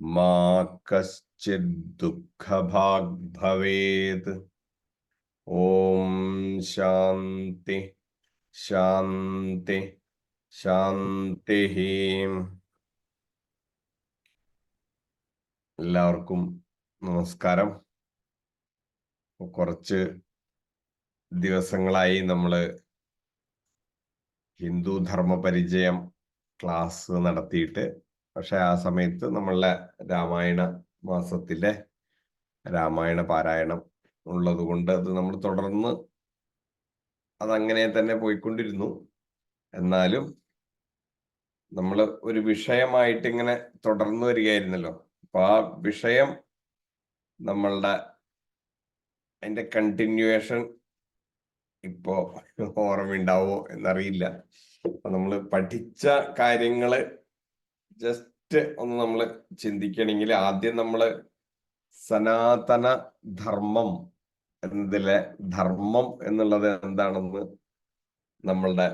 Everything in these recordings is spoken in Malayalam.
മാ കശ്ചിത് ദുഃഖഭാഗ് ഭവേത്. ഓം ശാന്തി ശാന്തി ശാന്തി. എല്ലാവർക്കും നമസ്കാരം. കുറച്ച് ദിവസങ്ങളായി നമ്മള് ഹിന്ദു ധർമ്മ പരിചയം ക്ലാസ് നടത്തിയിട്ട്, പക്ഷെ ആ സമയത്ത് നമ്മളുടെ രാമായണ മാസത്തിലെ രാമായണ പാരായണം ഉള്ളത് കൊണ്ട് അത് നമ്മൾ തുടർന്ന് അതങ്ങനെ തന്നെ പോയിക്കൊണ്ടിരുന്നു. എന്നാലും നമ്മൾ ഒരു വിഷയമായിട്ട് ഇങ്ങനെ തുടർന്നു വരികയായിരുന്നല്ലോ. അപ്പൊ ആ വിഷയം നമ്മളുടെ അതിന്റെ കണ്ടിന്യൂവേഷൻ ഇപ്പോ ഓർമ്മയുണ്ടാവോ എന്നറിയില്ല. അപ്പൊ നമ്മൾ പഠിച്ച കാര്യങ്ങള് ജസ്റ്റ് ഒന്ന് നമ്മൾ ചിന്തിക്കണമെങ്കിൽ ആദ്യം നമ്മള് സനാതന ധർമ്മം എന്നതിലെ ധർമ്മം എന്നുള്ളത് എന്താണെന്ന് നമ്മളുടെ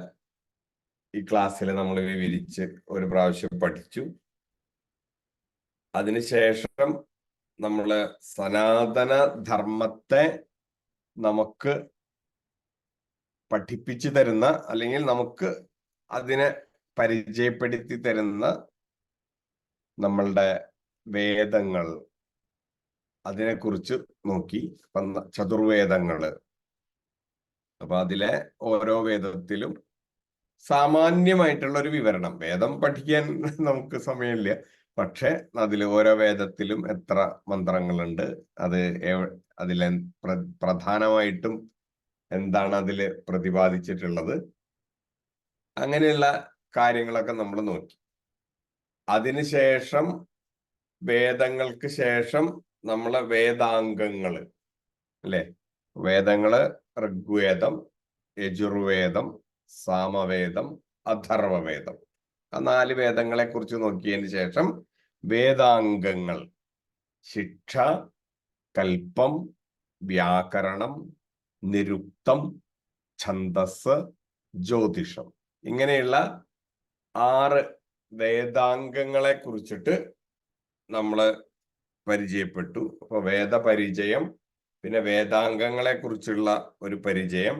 ഈ ക്ലാസ്സിൽ നമ്മൾ വിവരിച്ച് ഒരു പ്രാവശ്യം പഠിച്ചു. അതിനുശേഷം നമ്മള് സനാതന ധർമ്മത്തെ നമുക്ക് പഠിപ്പിച്ചു തരുന്ന, അല്ലെങ്കിൽ നമുക്ക് അതിനെ പരിചയപ്പെടുത്തി തരുന്ന നമ്മളുടെ വേദങ്ങൾ, അതിനെക്കുറിച്ച് നോക്കി. ചതുർവേദങ്ങള്. അപ്പൊ അതിലെ ഓരോ വേദത്തിലും സാമാന്യമായിട്ടുള്ള ഒരു വിവരണം. വേദം പഠിക്കാൻ നമുക്ക് സമയമില്ല, പക്ഷെ അതിൽ ഓരോ വേദത്തിലും എത്ര മന്ത്രങ്ങളുണ്ട്, അത് അതിലെ പ്രധാനമായിട്ടും എന്താണ് അതിൽ പ്രതിപാദിച്ചിട്ടുള്ളത്, അങ്ങനെയുള്ള കാര്യങ്ങളൊക്കെ നമ്മൾ നോക്കി. അതിനുശേഷം വേദങ്ങൾക്ക് ശേഷം നമ്മളെ വേദാംഗങ്ങള് അല്ലെ, വേദങ്ങള് ഋഗ്വേദം, യജുർവേദം, സാമവേദം, അഥർവവേദം. ആ 4 വേദങ്ങളെ കുറിച്ച് നോക്കിയതിന് ശേഷം വേദാംഗങ്ങൾ ശിക്ഷ, കൽപ്പം, വ്യാകരണം, നിരുക്തം, ഛന്ദസ്, ജ്യോതിഷം, ഇങ്ങനെയുള്ള 6 വേദാംഗങ്ങളെ കുറിച്ചിട്ട് നമ്മള് പരിചയപ്പെട്ടു. അപ്പൊ വേദപരിചയം, പിന്നെ വേദാംഗങ്ങളെ കുറിച്ചുള്ള ഒരു പരിചയം,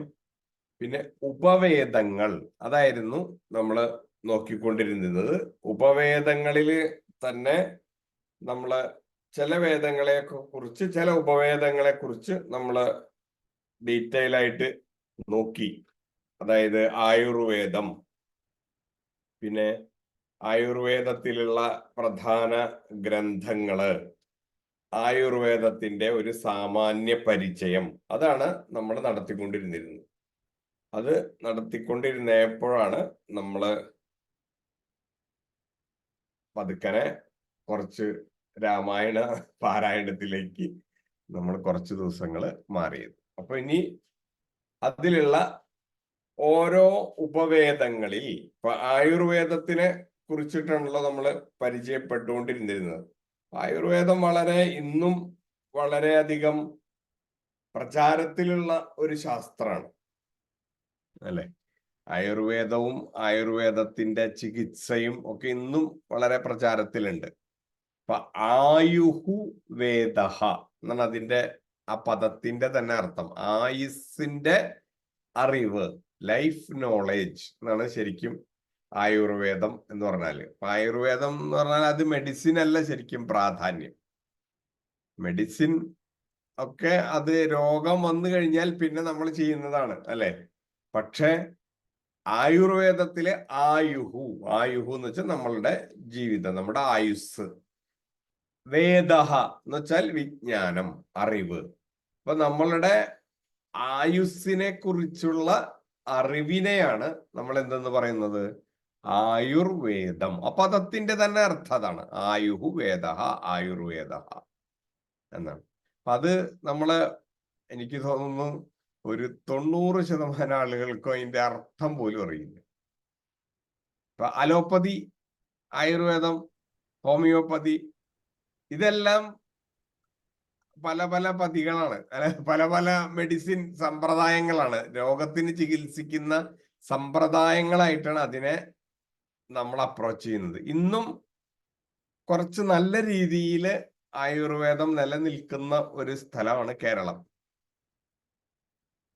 പിന്നെ ഉപവേദങ്ങൾ, അതായിരുന്നു നമ്മൾ നോക്കിക്കൊണ്ടിരുന്നത്. ഉപവേദങ്ങളിൽ തന്നെ നമ്മള് ചില വേദങ്ങളെ കുറിച്ച്, ചില ഉപവേദങ്ങളെ കുറിച്ച് നമ്മള് ഡീറ്റെയിൽ ആയിട്ട് നോക്കി. അതായത് ആയുർവേദം, പിന്നെ ആയുർവേദത്തിലുള്ള പ്രധാന ഗ്രന്ഥങ്ങള്, ആയുർവേദത്തിന്റെ ഒരു സാമാന്യ പരിചയം, അതാണ് നമ്മൾ നടത്തിക്കൊണ്ടിരുന്നിരുന്നത്. അത് നടത്തിക്കൊണ്ടിരുന്നപ്പോഴാണ് നമ്മള് പതുക്കനെ കുറച്ച് രാമായണ പാരായണത്തിലേക്ക് നമ്മൾ കുറച്ച് ദിവസങ്ങള് മാറിയത്. അപ്പൊ ഇനി അതിലുള്ള ഓരോ ഉപവേദങ്ങളിൽ, ഇപ്പൊ ആയുർവേദത്തിനെ കുറിച്ചിട്ടാണല്ലോ നമ്മൾ പരിചയപ്പെട്ടുകൊണ്ടിരുന്നിരുന്നത്. ആയുർവേദം ഇന്നും വളരെയധികം പ്രചാരത്തിലുള്ള ഒരു ശാസ്ത്രമാണ് അല്ലെ. ആയുർവേദവും ആയുർവേദത്തിന്റെ ചികിത്സയും ഒക്കെ ഇന്നും വളരെ പ്രചാരത്തിലുണ്ട്. അപ്പൊ ആയുഹു വേദഹ എന്നാണ് അതിന്റെ ആ പദത്തിന്റെ തന്നെ അർത്ഥം. ആയുസ്സിന്റെ അറിവ്, ലൈഫ് നോളേജ് എന്നാണ് ശരിക്കും ആയുർവേദം എന്ന് പറഞ്ഞാല്. ആയുർവേദം എന്ന് പറഞ്ഞാൽ അത് മെഡിസിൻ അല്ല ശരിക്കും പ്രാധാന്യം. മെഡിസിൻ ഒക്കെ അത് രോഗം വന്നു കഴിഞ്ഞാൽ പിന്നെ നമ്മൾ ചെയ്യുന്നതാണ് അല്ലെ. പക്ഷെ ആയുർവേദത്തിലെ ആയുഹു, ആയുഹു എന്ന് വെച്ചാൽ നമ്മളുടെ ജീവിതം, നമ്മുടെ ആയുസ്. വേദഹ എന്ന് വെച്ചാൽ വിജ്ഞാനം, അറിവ്. അപ്പൊ നമ്മളുടെ ആയുസ്സിനെ കുറിച്ചുള്ള അറിവിനെയാണ് നമ്മൾ എന്തെന്ന് പറയുന്നത്? ആയുർവേദം. ആ പദത്തിന്റെ തന്നെ അർത്ഥം അതാണ്, ആയുഹു വേദ, ആയുർവേദ എന്നാണ്. അപ്പൊ അത് നമ്മള്, എനിക്ക് തോന്നുന്നു ഒരു 90% ആളുകൾക്കും അതിന്റെ അർത്ഥം പോലും അറിയില്ല. ഇപ്പൊ അലോപ്പതി, ആയുർവേദം, ഹോമിയോപ്പതി, ഇതെല്ലാം പല പല പതികളാണ്, പല പല മെഡിസിൻ സമ്പ്രദായങ്ങളാണ്, രോഗത്തിന് ചികിത്സിക്കുന്ന സമ്പ്രദായങ്ങളായിട്ടാണ് അതിനെ നമ്മൾ അപ്രോച്ച് ചെയ്യുന്നത്. ഇന്നും കുറച്ച് നല്ല രീതിയിൽ ആയുർവേദം നിലനിൽക്കുന്ന ഒരു സ്ഥലമാണ് കേരളം.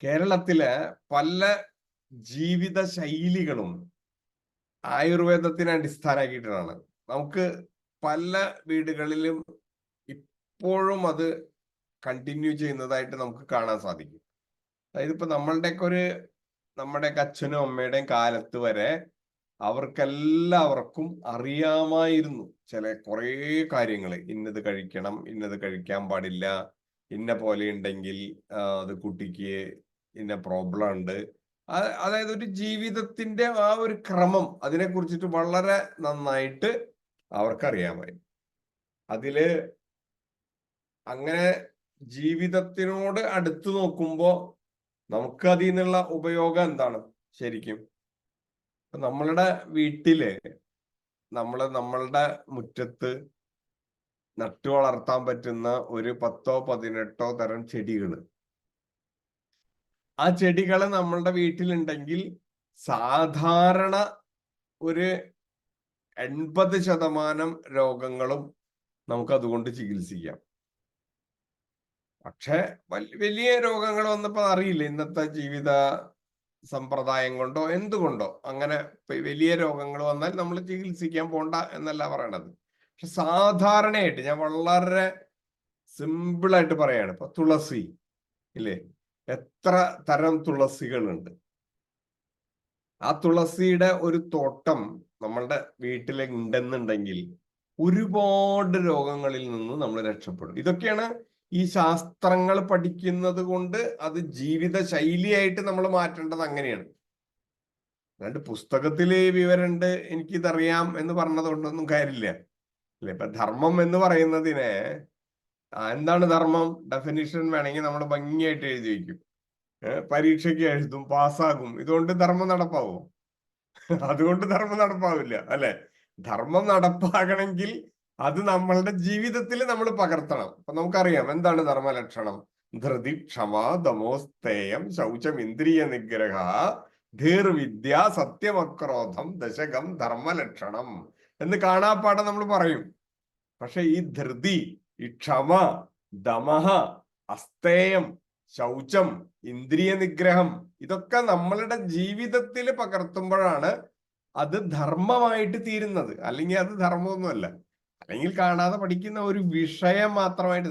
കേരളത്തിലെ പല ജീവിത ശൈലികളും ആയുർവേദത്തിനെ അടിസ്ഥാനമാക്കിയിട്ടാണ്. നമുക്ക് പല വീടുകളിലും ഇപ്പോഴും അത് കണ്ടിന്യൂ ചെയ്യുന്നതായിട്ട് നമുക്ക് കാണാൻ സാധിക്കും. അതായത് ഇപ്പൊ നമ്മുടെയൊക്കെ അച്ഛനും അമ്മയുടെയും കാലത്ത് വരെ അവർക്കെല്ലാവർക്കും അറിയാമായിരുന്നു കുറേ കാര്യങ്ങൾ. ഇന്നത് കഴിക്കണം, ഇന്നത് കഴിക്കാൻ പാടില്ല, ഇന്ന പോലെ ഉണ്ടെങ്കിൽ അത് കുട്ടിക്ക് ഇന്ന പ്രോബ്ലം ഉണ്ട്. അതായത് ഒരു ജീവിതത്തിന്റെ ആ ഒരു ക്രമം അതിനെ കുറിച്ചിട്ട് വളരെ നന്നായിട്ട് അവർക്കറിയാമായിരുന്നു. അതില് അങ്ങനെ ജീവിതത്തിനോട് അടുത്ത് നോക്കുമ്പോ നമുക്ക് അതിൽ നിന്നുള്ള ഉപയോഗം എന്താണ് ശരിക്കും? നമ്മളുടെ വീട്ടില് നമ്മളുടെ മുറ്റത്ത് നട്ടു വളർത്താൻ പറ്റുന്ന ഒരു 10ഓ 18ഓ തരം ചെടികൾ, ആ ചെടികൾ നമ്മളുടെ വീട്ടിലുണ്ടെങ്കിൽ സാധാരണ ഒരു 80% രോഗങ്ങളും നമുക്ക് അതുകൊണ്ട് ചികിത്സിക്കാം. പക്ഷെ വലിയ രോഗങ്ങൾ വന്നപ്പോ അറിയില്ല, ഇന്നത്തെ ജീവിത സമ്പ്രദായം കൊണ്ടോ എന്തുകൊണ്ടോ അങ്ങനെ വലിയ രോഗങ്ങൾ വന്നാൽ നമ്മൾ ചികിത്സിക്കാൻ പോണ്ട എന്നല്ല പറയണത്. പക്ഷെ സാധാരണയായിട്ട് ഞാൻ വളരെ സിമ്പിളായിട്ട് പറയാണ്. ഇപ്പൊ തുളസി ഇല്ലേ, എത്ര തരം തുളസികളുണ്ട്. ആ തുളസിയുടെ ഒരു തോട്ടം നമ്മളുടെ വീട്ടിൽ ഉണ്ടെന്നുണ്ടെങ്കിൽ ഒരുപാട് രോഗങ്ങളിൽ നിന്ന് നമ്മൾ രക്ഷപ്പെടും. ഇതൊക്കെയാണ് ഈ ശാസ്ത്രങ്ങൾ പഠിക്കുന്നത് കൊണ്ട് അത് ജീവിത ശൈലിയായിട്ട് നമ്മൾ മാറ്റേണ്ടത് അങ്ങനെയാണ്. അല്ലാണ്ട് പുസ്തകത്തില് വിവരമുണ്ട് എനിക്കിതറിയാം എന്ന് പറഞ്ഞത് കൊണ്ടൊന്നും കാര്യമില്ല അല്ലെ. ഇപ്പൊ ധർമ്മം എന്ന് പറയുന്നതിനെ എന്താണ് ധർമ്മം? ഡെഫിനിഷൻ വേണമെങ്കിൽ നമ്മൾ ഭംഗിയായിട്ട് എഴുതി വയ്ക്കും. പരീക്ഷയ്ക്ക് എഴുതും, പാസ്സാകും. ഇതുകൊണ്ട് ധർമ്മം നടപ്പാവും? അതുകൊണ്ട് ധർമ്മം നടപ്പാവില്ല അല്ലെ. ധർമ്മം നടപ്പാകണമെങ്കിൽ അത് നമ്മളുടെ ജീവിതത്തിൽ നമ്മൾ പകർത്തണം. അപ്പൊ നമുക്കറിയാം എന്താണ് ധർമ്മലക്ഷണം. ധൃതി, ക്ഷമ, ദമോസ്തേയം, ശൗചം, ഇന്ദ്രിയ നിഗ്രഹ, ധീർവിദ്യ, സത്യമക്രോധം, ദശകം ധർമ്മലക്ഷണം എന്ന് കാണാപ്പാടെ നമ്മൾ പറയും. പക്ഷെ ഈ ധൃതി, ഈ ക്ഷമ, ദമഹ, അസ്തേയം, ശൗചം, ഇന്ദ്രിയ നിഗ്രഹം ഇതൊക്കെ നമ്മളുടെ ജീവിതത്തിൽ പകർത്തുമ്പോഴാണ് അത് ധർമ്മമായിട്ട് തീരുന്നത്. അല്ലെങ്കിൽ അത് ധർമ്മമൊന്നുമല്ല. അല്ലെങ്കിൽ കാണാതെ പഠിക്കുന്ന ഒരു വിഷയം മാത്രമായിട്ട്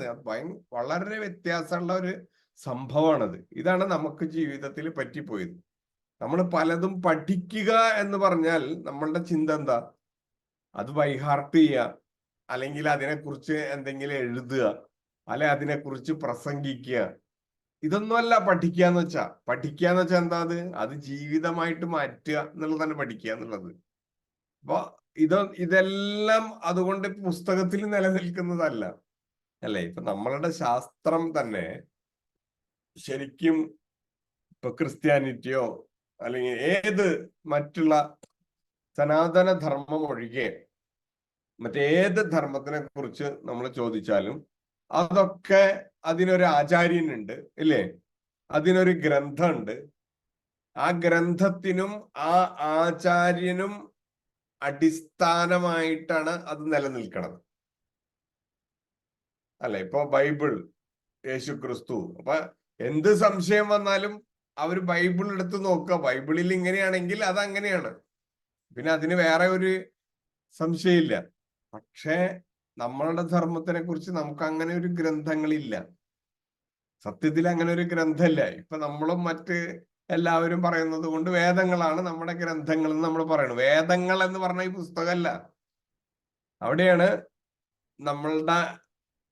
വളരെ വ്യത്യാസമുള്ള ഒരു സംഭവമാണത്. ഇതാണ് നമുക്ക് ജീവിതത്തിൽ പറ്റിപ്പോയത്. നമ്മൾ പലതും പഠിക്കുക എന്ന് പറഞ്ഞാൽ നമ്മളുടെ ചിന്ത എന്താ? അത് ബൈഹാർട്ട് ചെയ്യുക, അല്ലെങ്കിൽ അതിനെക്കുറിച്ച് എന്തെങ്കിലും എഴുതുക, അല്ലെ അതിനെക്കുറിച്ച് പ്രസംഗിക്കുക. ഇതൊന്നുമല്ല പഠിക്കുക എന്ന് വെച്ചാൽ എന്താ? അത് ജീവിതമായിട്ട് മാറ്റുക എന്നുള്ളതാണ് പഠിക്കുക എന്നുള്ളത്. അപ്പൊ ഇതെല്ലാം അതുകൊണ്ട് പുസ്തകത്തിൽ നിലനിൽക്കുന്നതല്ല അല്ലെ. ഇപ്പൊ നമ്മളുടെ ശാസ്ത്രം തന്നെ ശരിക്കും ഇപ്പൊ ക്രിസ്ത്യാനിറ്റിയോ അല്ലെങ്കിൽ ഏത് മറ്റുള്ള സനാതന ധർമ്മം ഒഴികെ മറ്റേത് ധർമ്മത്തിനെ കുറിച്ച് നമ്മൾ ചോദിച്ചാലും അതൊക്കെ അതിനൊരു ആചാര്യനുണ്ട് ഇല്ലേ, അതിനൊരു ഗ്രന്ഥമുണ്ട്. ആ ഗ്രന്ഥത്തിനും ആ ആചാര്യനും അടിസ്ഥാനമായിട്ടാണ് അത് നിലനിൽക്കുന്നത് അല്ലെ. ഇപ്പൊ ബൈബിൾ, യേശു ക്രിസ്തു, അപ്പൊ എന്ത് സംശയം വന്നാലും അവര് ബൈബിൾ എടുത്ത് നോക്കുക. ബൈബിളിൽ ഇങ്ങനെയാണെങ്കിൽ അത് അങ്ങനെയാണ്, പിന്നെ അതിന് വേറെ ഒരു സംശയമില്ല. പക്ഷേ നമ്മളുടെ ധർമ്മത്തിനെ കുറിച്ച് നമുക്ക് അങ്ങനെ ഒരു ഗ്രന്ഥങ്ങളില്ല. സത്യത്തിൽ അങ്ങനെ ഒരു ഗ്രന്ഥമില്ല. ഇപ്പൊ നമ്മളും മറ്റ് എല്ലാവരും പറയുന്നത് കൊണ്ട് വേദങ്ങളാണ് നമ്മുടെ ഗ്രന്ഥങ്ങൾ എന്ന് നമ്മൾ പറയുന്നത്. വേദങ്ങൾ എന്ന് പറഞ്ഞ ഈ പുസ്തകമല്ല. അവിടെയാണ് നമ്മളുടെ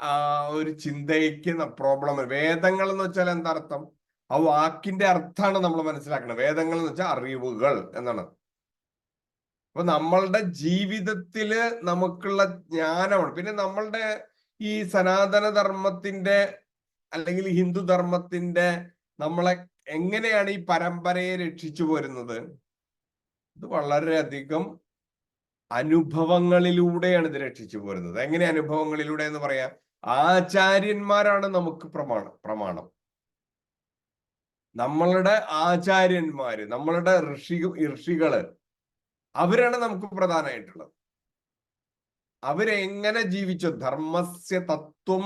ആ ഒരു ചിന്തയ്ക്ക് പ്രോബ്ലം. വേദങ്ങൾ എന്ന് വെച്ചാൽ എന്താ അർത്ഥം? ആ വാക്കിന്റെ അർത്ഥമാണ് നമ്മൾ മനസ്സിലാക്കുന്നത്. വേദങ്ങൾ എന്ന് വെച്ചാൽ അറിവുകൾ എന്നാണ്. അപ്പൊ നമ്മളുടെ ജീവിതത്തില് നമുക്കുള്ള ജ്ഞാനമാണ്. പിന്നെ നമ്മളുടെ ഈ സനാതന ധർമ്മത്തിന്റെ അല്ലെങ്കിൽ ഹിന്ദു ധർമ്മത്തിന്റെ നമ്മളെ എങ്ങനെയാണ് ഈ പരമ്പരയെ രക്ഷിച്ചു പോരുന്നത്? ഇത് വളരെയധികം അനുഭവങ്ങളിലൂടെയാണ് ഇത് രക്ഷിച്ചു പോരുന്നത്. എങ്ങനെ അനുഭവങ്ങളിലൂടെ എന്ന് പറയാം? ആചാര്യന്മാരാണ് നമുക്ക് പ്രമാണം. നമ്മളുടെ ആചാര്യന്മാര്, നമ്മളുടെ ഋഷികള്, അവരാണ് നമുക്ക് പ്രധാനമായിട്ടുള്ളത്. അവരെങ്ങനെ ജീവിച്ചു? ധർമ്മസ്യ തത്വം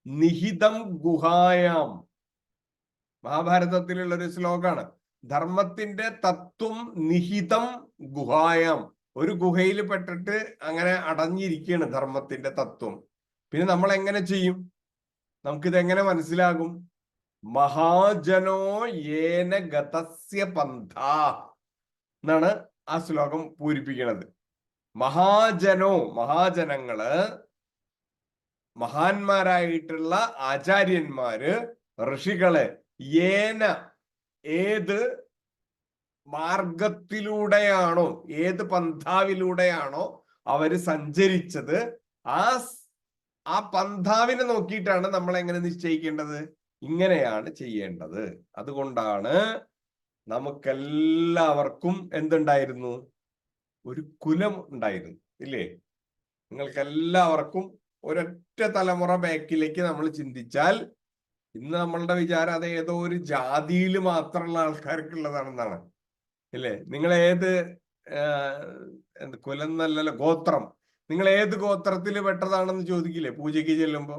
നിഹിതം ഗുഹായാം. മഹാഭാരതത്തിലുള്ള ഒരു ശ്ലോകാണ്. ധർമ്മത്തിന്റെ തത്വം നിഹിതം ഗുഹായാം. ഒരു ഗുഹയിൽ പെട്ടിട്ട് അങ്ങനെ അടഞ്ഞിരിക്കുകയാണ് ധർമ്മത്തിന്റെ തത്വം. പിന്നെ നമ്മൾ എങ്ങനെ ചെയ്യും? നമുക്കിതെങ്ങനെ മനസ്സിലാകും? മഹാജനോ യേന ഗതസ്യ പന്ഥ എന്നാണ് ആ ശ്ലോകം പൂരിപ്പിക്കുന്നത്. മഹാജനോ, മഹാജനങ്ങള്, മഹാന്മാരായിട്ടുള്ള ആചാര്യന്മാര്, ഋഷികള്, യേന, ഏത് മാർഗത്തിലൂടെയാണോ, ഏത് പന്ഥാവിലൂടെയാണോ അവര് സഞ്ചരിച്ചത്, ആ പന്ഥാവിനെ നോക്കിയിട്ടാണ് നമ്മൾ എങ്ങനെ നിശ്ചയിക്കേണ്ടത്? ഇങ്ങനെയാണ് ചെയ്യേണ്ടത്. അതുകൊണ്ടാണ് നമുക്കെല്ലാവർക്കും എന്തുണ്ടായിരുന്നു? ഒരു കുലം ഉണ്ടായിരുന്നു, ഇല്ലേ? നിങ്ങൾക്കെല്ലാവർക്കും ഒരൊറ്റ തലമുറ ബാക്കിലേക്ക് നമ്മൾ ചിന്തിച്ചാൽ ഇന്ന് നമ്മളുടെ വിചാരം അത് ഏതോ ഒരു ജാതിയിൽ മാത്രമുള്ള ആൾക്കാർക്കുള്ളതാണെന്നാണ്, ഇല്ലേ? നിങ്ങൾ ഏത് കുലം എന്നല്ലല്ലോ, ഗോത്രം. നിങ്ങൾ ഏത് ഗോത്രത്തിൽ പെട്ടതാണെന്ന് ചോദിക്കില്ലേ പൂജയ്ക്ക് ചെല്ലുമ്പോ?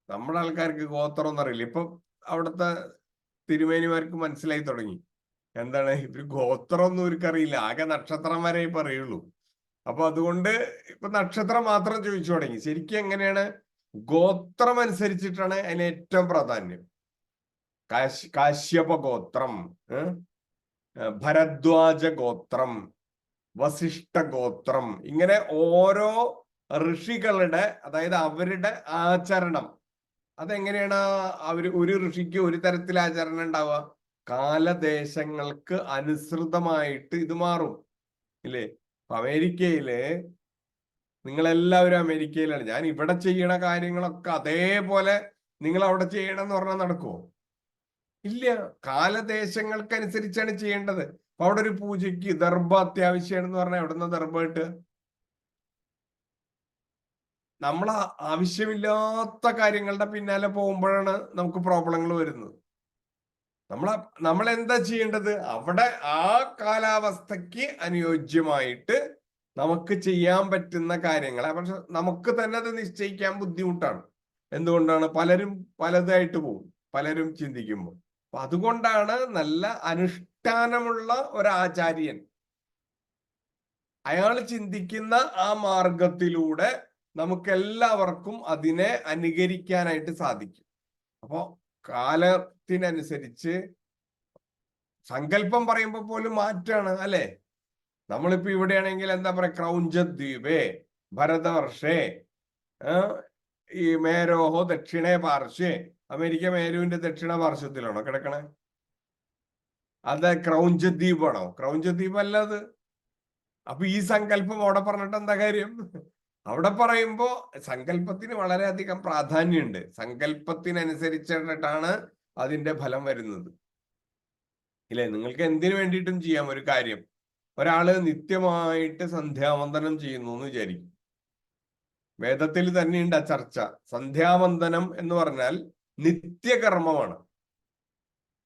നമ്മുടെ ആൾക്കാർക്ക് ഗോത്രം എന്നറിയില്ല. ഇപ്പൊ അവിടുത്തെ തിരുമേനിമാർക്ക് മനസ്സിലായി തുടങ്ങി എന്താണ് ഇവര് ഗോത്രം ഒന്നും ഇവർക്കറിയില്ല, ആകെ നക്ഷത്രം വരെ പറയുള്ളൂ. അപ്പൊ അതുകൊണ്ട് ഇപ്പൊ നക്ഷത്രം മാത്രം ചോദിച്ചു തുടങ്ങി. ശരിക്കും എങ്ങനെയാണ്? ഗോത്രം അനുസരിച്ചിട്ടാണ് അതിന് ഏറ്റവും പ്രാധാന്യം. കാശ്യപ ഗോത്രം, ഭരദ്വാജ ഗോത്രം, വസിഷ്ഠ ഗോത്രം, ഇങ്ങനെ ഓരോ ഋഷികളുടെ, അതായത് അവരുടെ ആചരണം അതെങ്ങനെയാണ്? ഒരു ഋഷിക്ക് ഒരു തരത്തിൽ ആചരണം ഉണ്ടാവുക, കാലദേശങ്ങൾക്ക് അനുസൃതമായിട്ട് ഇത് മാറും, ഇല്ലേ? അമേരിക്കയില് നിങ്ങളെല്ലാവരും അമേരിക്കയിലാണ്. ഞാൻ ഇവിടെ ചെയ്യണ കാര്യങ്ങളൊക്കെ അതേപോലെ നിങ്ങൾ അവിടെ ചെയ്യണം എന്ന് പറഞ്ഞാൽ നടക്കുമോ? ഇല്ല. കാലദേശങ്ങൾക്കനുസരിച്ചാണ് ചെയ്യേണ്ടത്. അപ്പൊ അവിടെ ഒരു പൂജയ്ക്ക് ദർഭ അത്യാവശ്യമാണെന്ന് പറഞ്ഞാൽ എവിടുന്ന ദർഭ കിട്ടുക? നമ്മൾ ആവശ്യമില്ലാത്ത കാര്യങ്ങളുടെ പിന്നാലെ പോകുമ്പോഴാണ് നമുക്ക് പ്രോബ്ലങ്ങൾ വരുന്നത്. നമ്മൾ എന്താ ചെയ്യേണ്ടത്? അവിടെ ആ കാലാവസ്ഥക്ക് അനുയോജ്യമായിട്ട് നമുക്ക് ചെയ്യാൻ പറ്റുന്ന കാര്യങ്ങളെ, പക്ഷെ നമുക്ക് തന്നെ അത് നിശ്ചയിക്കാൻ ബുദ്ധിമുട്ടാണ്. എന്തുകൊണ്ടാണ്? പലരും പലതായിട്ട് പോകും, പലരും ചിന്തിക്കുമ്പോൾ. അപ്പൊ അതുകൊണ്ടാണ് നല്ല അനുഷ്ഠാനമുള്ള ഒരാചാര്യൻ, അയാൾ ചിന്തിക്കുന്ന ആ മാർഗത്തിലൂടെ നമുക്കെല്ലാവർക്കും അതിനെ അനുകരിക്കാനായിട്ട് സാധിക്കും. അപ്പോ കാലത്തിനനുസരിച്ച് സങ്കല്പം പറയുമ്പോൾ പോലും മാറ്റാണ്, അല്ലെ? നമ്മളിപ്പോ ഇവിടെയാണെങ്കിൽ എന്താ പറയാ, ക്രൗഞ്ചദ്വീപേ ഭരതവർഷേ, ഈ മേരോഹോ ദക്ഷിണേ പാർശ്വേ. അമേരിക്ക മേരുവിന്റെ ദക്ഷിണ പാർശ്വത്തിലാണോ കിടക്കണേ? അത് ക്രൗഞ്ചദ്വീപാണോ? ക്രൗഞ്ചദ്വീപ് അല്ല അത്. അപ്പൊ ഈ സങ്കല്പം അവിടെ പറഞ്ഞിട്ട് എന്താ കാര്യം? അവിടെ പറയുമ്പോ സങ്കല്പത്തിന് വളരെയധികം പ്രാധാന്യമുണ്ട്. സങ്കല്പത്തിനനുസരിച്ചിട്ടാണ് അതിന്റെ ഫലം വരുന്നത്, ഇല്ലേ? നിങ്ങൾക്ക് എന്തിനു വേണ്ടിയിട്ടും ചെയ്യാം ഒരു കാര്യം. ഒരാള് നിത്യമായിട്ട് സന്ധ്യാവന്ദനം ചെയ്യുന്നു എന്ന് വിചാരിക്കും. വേദത്തിൽ തന്നെയുണ്ട് ആ ചർച്ച. സന്ധ്യാവന്ദനം എന്ന് പറഞ്ഞാൽ നിത്യകർമ്മമാണ്.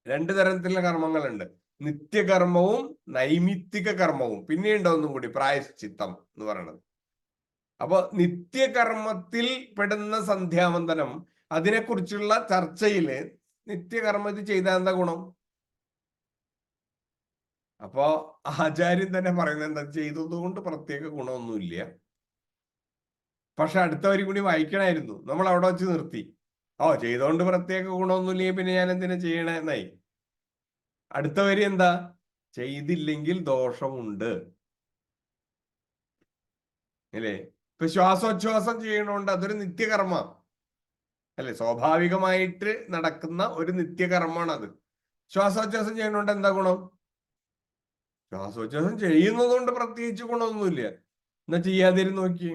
രണ്ടു തരത്തിലുള്ള കർമ്മങ്ങളുണ്ട്, നിത്യകർമ്മവും നൈമിത്തിക കർമ്മവും. പിന്നെയുണ്ട് ഒന്നും കൂടി, പ്രായശ്ചിത്തം എന്ന് പറയുന്നത്. അപ്പൊ നിത്യകർമ്മത്തിൽ പെടുന്ന സന്ധ്യാവന്ദനം, അതിനെക്കുറിച്ചുള്ള ചർച്ചയില് നിത്യകർമ്മ ഇത് ചെയ്താൽ എന്താ ഗുണം? അപ്പോ ആചാര്യൻ തന്നെ പറയുന്നത് എന്താ, ചെയ്തത് കൊണ്ട് പ്രത്യേക ഗുണമൊന്നുമില്ല, പക്ഷെ അടുത്ത വരി കൂടി വായിക്കണമായിരുന്നു. നമ്മൾ അവിടെ വെച്ച് നിർത്തി. ചെയ്തോണ്ട് പ്രത്യേക ഗുണമൊന്നുമില്ലെങ്കിൽ പിന്നെ ഞാൻ എന്തിനാ ചെയ്യണേ എന്നായി. അടുത്ത വരി എന്താ? ചെയ്തില്ലെങ്കിൽ ദോഷമുണ്ട്, അല്ലേ? ഇപ്പൊ ശ്വാസോച്ഛ്വാസം ചെയ്യണോണ്ട് അതൊരു നിത്യകർമ്മ അല്ലെ? സ്വാഭാവികമായിട്ട് നടക്കുന്ന ഒരു നിത്യകർമ്മമാണ് അത്. ശ്വാസോച്ഛ്വാസം ചെയ്യണോണ്ട് എന്താ ഗുണം? ശ്വാസോച്ഛ്വാസം ചെയ്യുന്നത് കൊണ്ട് പ്രത്യേകിച്ച് ഗുണമൊന്നുമില്ല. എന്നാ ചെയ്യാതിരുന്ന് നോക്കി,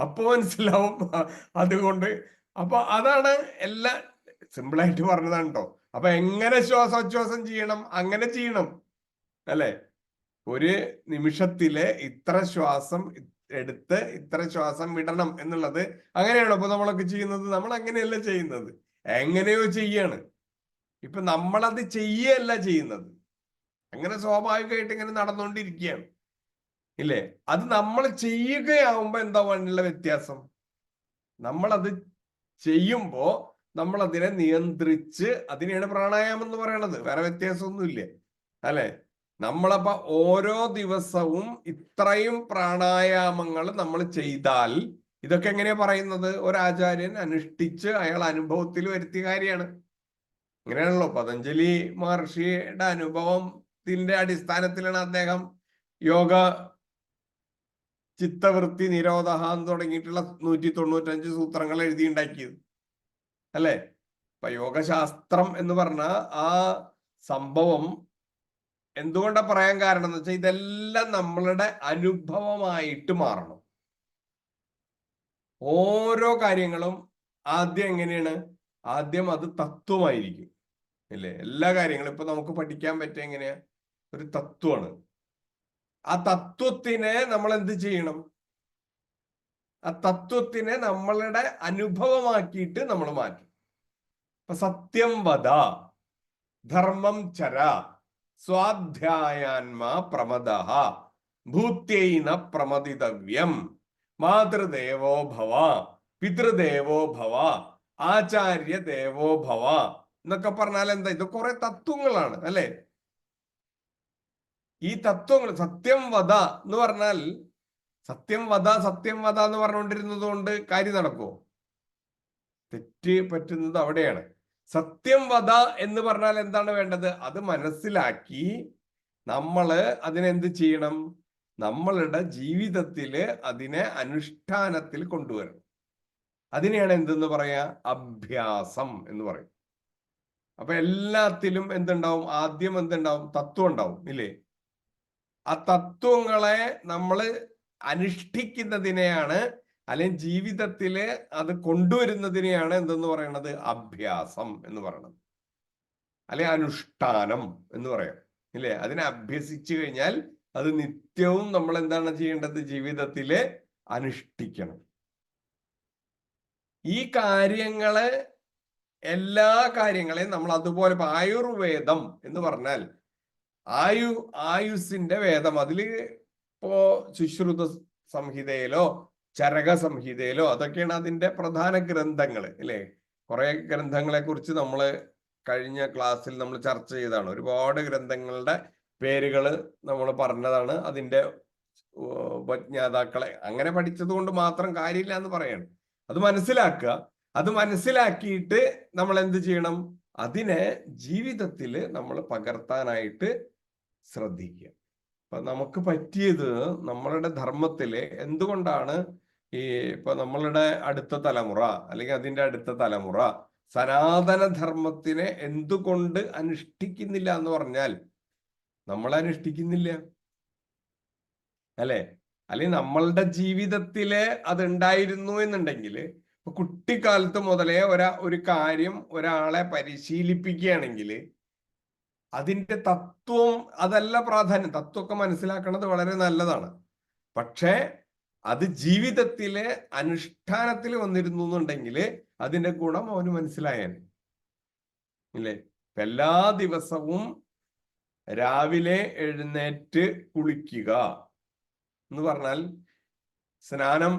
അപ്പൊ മനസ്സിലാവും. അതുകൊണ്ട് അപ്പൊ അതാണ് എല്ലാം സിമ്പിളായിട്ട് പറഞ്ഞതാണ് കേട്ടോ. അപ്പൊ എങ്ങനെ ശ്വാസോച്ഛ്വാസം ചെയ്യണം, അങ്ങനെ ചെയ്യണം, അല്ലെ? ഒരു നിമിഷത്തില് ഇത്ര ശ്വാസം എടുത്ത് ഇത്ര ശ്വാസം വിടണം എന്നുള്ളത് അങ്ങനെയാണോ ഇപ്പൊ നമ്മളൊക്കെ ചെയ്യുന്നത്? നമ്മൾ അങ്ങനെയല്ല ചെയ്യുന്നത്, എങ്ങനെയോ ചെയ്യാണ്. ഇപ്പൊ നമ്മളത് ചെയ്യല്ല ചെയ്യുന്നത്, അങ്ങനെ സ്വാഭാവികമായിട്ട് ഇങ്ങനെ നടന്നുകൊണ്ടിരിക്കുകയാണ്. ഇല്ലേ? അത് നമ്മൾ ചെയ്യുകയാവുമ്പോ എന്താ വേണ്ടിയുള്ള വ്യത്യാസം? നമ്മളത് ചെയ്യുമ്പോ നമ്മൾ അതിനെ നിയന്ത്രിച്ച്, അതിനെയാണ് പ്രാണായാമം എന്ന് പറയണത്. വേറെ വ്യത്യാസമൊന്നുമില്ല അല്ലെ? നമ്മളപ്പോ ഓരോ ദിവസവും ഇത്രയും പ്രാണായാമങ്ങൾ നമ്മൾ ചെയ്താൽ, ഇതൊക്കെ എങ്ങനെയാ പറയുന്നത്? ഒരാചാര്യൻ അനുഷ്ഠിച്ച് അയാൾ അനുഭവത്തിൽ വരുത്തിയ കാര്യമാണ്. അങ്ങനെയാണല്ലോ പതഞ്ജലി മഹർഷിയുടെ അനുഭവത്തിന്റെ അടിസ്ഥാനത്തിലാണ് അദ്ദേഹം യോഗ ചിത്തവൃത്തി നിരോധ എന്ന് തുടങ്ങിയിട്ടുള്ള 195 സൂത്രങ്ങൾ എഴുതിയുണ്ടാക്കിയത് അല്ലെ? ഇപ്പൊ യോഗശാസ്ത്രം എന്ന് പറഞ്ഞ ആ സംഭവം എന്തുകൊണ്ടാ പറയാൻ കാരണം എന്ന് വെച്ചാൽ ഇതെല്ലാം നമ്മളുടെ അനുഭവമായിട്ട് മാറണം. ഓരോ കാര്യങ്ങളും ആദ്യം എങ്ങനെയാണ്? ആദ്യം അത് തത്വമായിരിക്കും അല്ലേ? എല്ലാ കാര്യങ്ങളും ഇപ്പൊ നമുക്ക് പഠിക്കാൻ പറ്റുക എങ്ങനെയാ? ഒരു തത്വമാണ്. ആ തത്വത്തിനെ നമ്മൾ എന്ത് ചെയ്യണം? ആ തത്വത്തിനെ നമ്മളുടെ അനുഭവമാക്കിയിട്ട് നമ്മൾ മാറ്റും. ഇപ്പൊ സത്യം വദ, ധർമ്മം ചര, സ്വാധ്യായാൻമാ പ്രമദഃ, ഭൂത്യൈന പ്രമദിതവ്യം, മാതൃദേവോ ഭവ, പിതൃദേവോ ഭവ, ആചാര്യ ദേവോ ഭവ എന്നൊക്കെ പറഞ്ഞാൽ എന്താ? ഇത് കുറെ തത്വങ്ങളാണ് അല്ലെ? ഈ തത്വങ്ങൾ സത്യം വദ എന്ന് പറഞ്ഞാൽ, സത്യം വദ സത്യം വദ എന്ന് പറഞ്ഞുകൊണ്ടിരുന്നത് കൊണ്ട് കാര്യം നടക്കുമോ? തെറ്റ് പറ്റുന്നത് അവിടെയാണ്. സത്യം വദ എന്ന് പറഞ്ഞാൽ എന്താണ് വേണ്ടത്? അത് മനസ്സിലാക്കി നമ്മള് അതിനെന്ത് ചെയ്യണം? നമ്മളുടെ ജീവിതത്തില് അതിനെ അനുഷ്ഠാനത്തിൽ കൊണ്ടുവരണം. അതിനെയാണ് എന്തെന്ന് പറയാ? അഭ്യാസം എന്ന് പറയും. അപ്പൊ എല്ലാത്തിലും എന്തുണ്ടാവും? ആദ്യം എന്തുണ്ടാവും? തത്വം ഉണ്ടാവും ഇല്ലേ? ആ തത്വങ്ങളെ നമ്മൾ അനുഷ്ഠിക്കുന്നതിനെയാണ്, അല്ലെങ്കിൽ ജീവിതത്തില് അത് കൊണ്ടുവരുന്നതിനെയാണ് എന്തെന്ന് പറയണത്? അഭ്യാസം എന്ന് പറയണത്, അല്ലെ അനുഷ്ഠാനം എന്ന് പറയാം ഇല്ലേ? അതിനെ അഭ്യസിച്ചു കഴിഞ്ഞാൽ അത് നിത്യവും നമ്മൾ എന്താണ് ചെയ്യേണ്ടത്? ജീവിതത്തില് അനുഷ്ഠിക്കണം. ഈ കാര്യങ്ങള്, എല്ലാ കാര്യങ്ങളെയും നമ്മൾ അതുപോലെ, ആയുർവേദം എന്ന് പറഞ്ഞാൽ ആയുസിന്റെ വേദം. അതില് ഇപ്പോ സുശ്രുത സംഹിതയിലോ ചരക സംഹിതയിലോ അതൊക്കെയാണ് അതിന്റെ പ്രധാന ഗ്രന്ഥങ്ങൾ അല്ലേ? കുറെ ഗ്രന്ഥങ്ങളെ കുറിച്ച് നമ്മൾ കഴിഞ്ഞ ക്ലാസ്സിൽ നമ്മൾ ചർച്ച ചെയ്തതാണ്. ഒരുപാട് ഗ്രന്ഥങ്ങളുടെ പേരുകൾ നമ്മൾ പറഞ്ഞതാണ്. അതിന്റെ ഉപജ്ഞാതാക്കളെ അങ്ങനെ പഠിച്ചത് കൊണ്ട് മാത്രം കാര്യമില്ല എന്ന് പറയാണ്. അത് മനസ്സിലാക്കുക. അത് മനസ്സിലാക്കിയിട്ട് നമ്മൾ എന്ത് ചെയ്യണം? അതിനെ ജീവിതത്തിൽ നമ്മൾ പകർത്താനായിട്ട് ശ്രദ്ധിക്കുക. അപ്പൊ നമുക്ക് പറ്റിയത് നമ്മളുടെ ധർമ്മത്തില് എന്തുകൊണ്ടാണ് ഇപ്പൊ നമ്മളുടെ അടുത്ത തലമുറ അല്ലെങ്കിൽ അതിന്റെ അടുത്ത തലമുറ സനാതന ധർമ്മത്തിനെ എന്തുകൊണ്ട് അനുഷ്ഠിക്കുന്നില്ല എന്ന് പറഞ്ഞാൽ, നമ്മൾ അനുഷ്ഠിക്കുന്നില്ല അല്ലെ? അല്ലെങ്കിൽ നമ്മളുടെ ജീവിതത്തില് അത് ഉണ്ടായിരുന്നു എന്നുണ്ടെങ്കിൽ, ഇപ്പൊ കുട്ടിക്കാലത്ത് മുതലേ ഒരു കാര്യം ഒരാളെ പരിശീലിപ്പിക്കുകയാണെങ്കിൽ അതിന്റെ തത്വം അതല്ല പ്രാധാന്യം. തത്വമൊക്കെ മനസ്സിലാക്കുന്നത് വളരെ നല്ലതാണ്. പക്ഷേ അത് ജീവിതത്തിലെ അനുഷ്ഠാനത്തിൽ വന്നിരുന്നു എന്നുണ്ടെങ്കിൽ അതിന്റെ ഗുണം അവന് മനസ്സിലായാൽ ഇല്ലേ? എല്ലാ ദിവസവും രാവിലെ എഴുന്നേറ്റ് കുളിക്കുക എന്ന് പറഞ്ഞാൽ സ്നാനം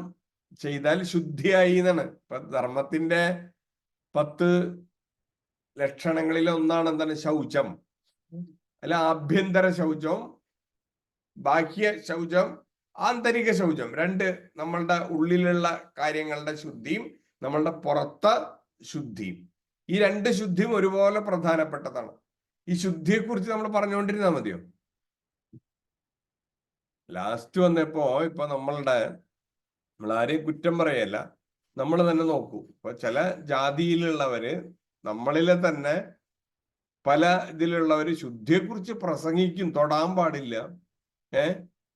ചെയ്താൽ ശുദ്ധിയായി എന്നാണ്. ഇപ്പൊ ധർമ്മത്തിന്റെ 10 ലക്ഷണങ്ങളിൽ ഒന്നാണ് എന്താണ്? ശൗചം. അല്ല, ആഭ്യന്തര ശൗചം, ബാഹ്യ ശൗചം, ആന്തരിക ശൗചം. രണ്ട്, നമ്മളുടെ ഉള്ളിലുള്ള കാര്യങ്ങളുടെ ശുദ്ധിയും നമ്മളുടെ പുറത്തെ ശുദ്ധിയും. ഈ രണ്ട് ശുദ്ധിയും ഒരുപോലെ പ്രധാനപ്പെട്ടതാണ്. ഈ ശുദ്ധിയെ കുറിച്ച് നമ്മൾ പറഞ്ഞുകൊണ്ടിരുന്നാൽ മതിയോ? ലാസ്റ്റ് വന്നപ്പോ ഇപ്പൊ നമ്മൾ ആരെയും കുറ്റം പറയല്ല, നമ്മൾ തന്നെ നോക്കൂ. ഇപ്പൊ ചില ജാതിയിലുള്ളവര്, നമ്മളിലെ തന്നെ പല ഇതിലുള്ളവര് ശുദ്ധിയെക്കുറിച്ച് പ്രസംഗിക്കും. തൊടാൻ പാടില്ല,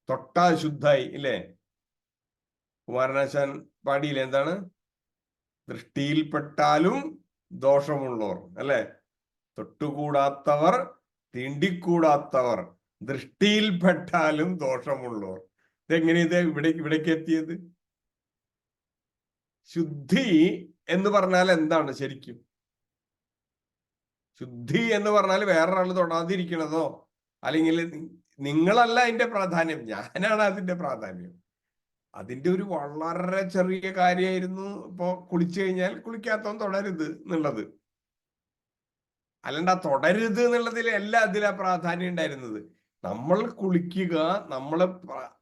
തൊട്ടാ ശുദ്ധായി ഇല്ലേ? കുമാരനാശാൻ പാടിയില്ലേ? എന്താണ്? ദൃഷ്ടിയിൽപ്പെട്ടാലും ദോഷമുള്ളവർ അല്ലെ? തൊട്ടുകൂടാത്തവർ, തീണ്ടിക്കൂടാത്തവർ, ദൃഷ്ടിയിൽപ്പെട്ടാലും ദോഷമുള്ളവർ. ഇതെങ്ങനെ ഇത് ഇവിടേക്ക് എത്തിയത്? ശുദ്ധി എന്ന് പറഞ്ഞാൽ എന്താണ് ശരിക്കും? ശുദ്ധി എന്ന് പറഞ്ഞാൽ വേറൊരാൾ തൊടാതിരിക്കണതോ അല്ലെങ്കിൽ നിങ്ങളല്ല അതിന്റെ പ്രാധാന്യം, ഞാനാണ് അതിന്റെ പ്രാധാന്യം. അതിന്റെ ഒരു വളരെ ചെറിയ കാര്യമായിരുന്നു ഇപ്പൊ കുളിച്ചു കഴിഞ്ഞാൽ കുളിക്കാത്തവൻ തുടരുത് എന്നുള്ളത്. അല്ലാണ്ട് ആ തുടരുത് എന്നുള്ളതിലല്ല അതിലാ പ്രാധാന്യം ഉണ്ടായിരുന്നത്. നമ്മൾ കുളിക്കുക,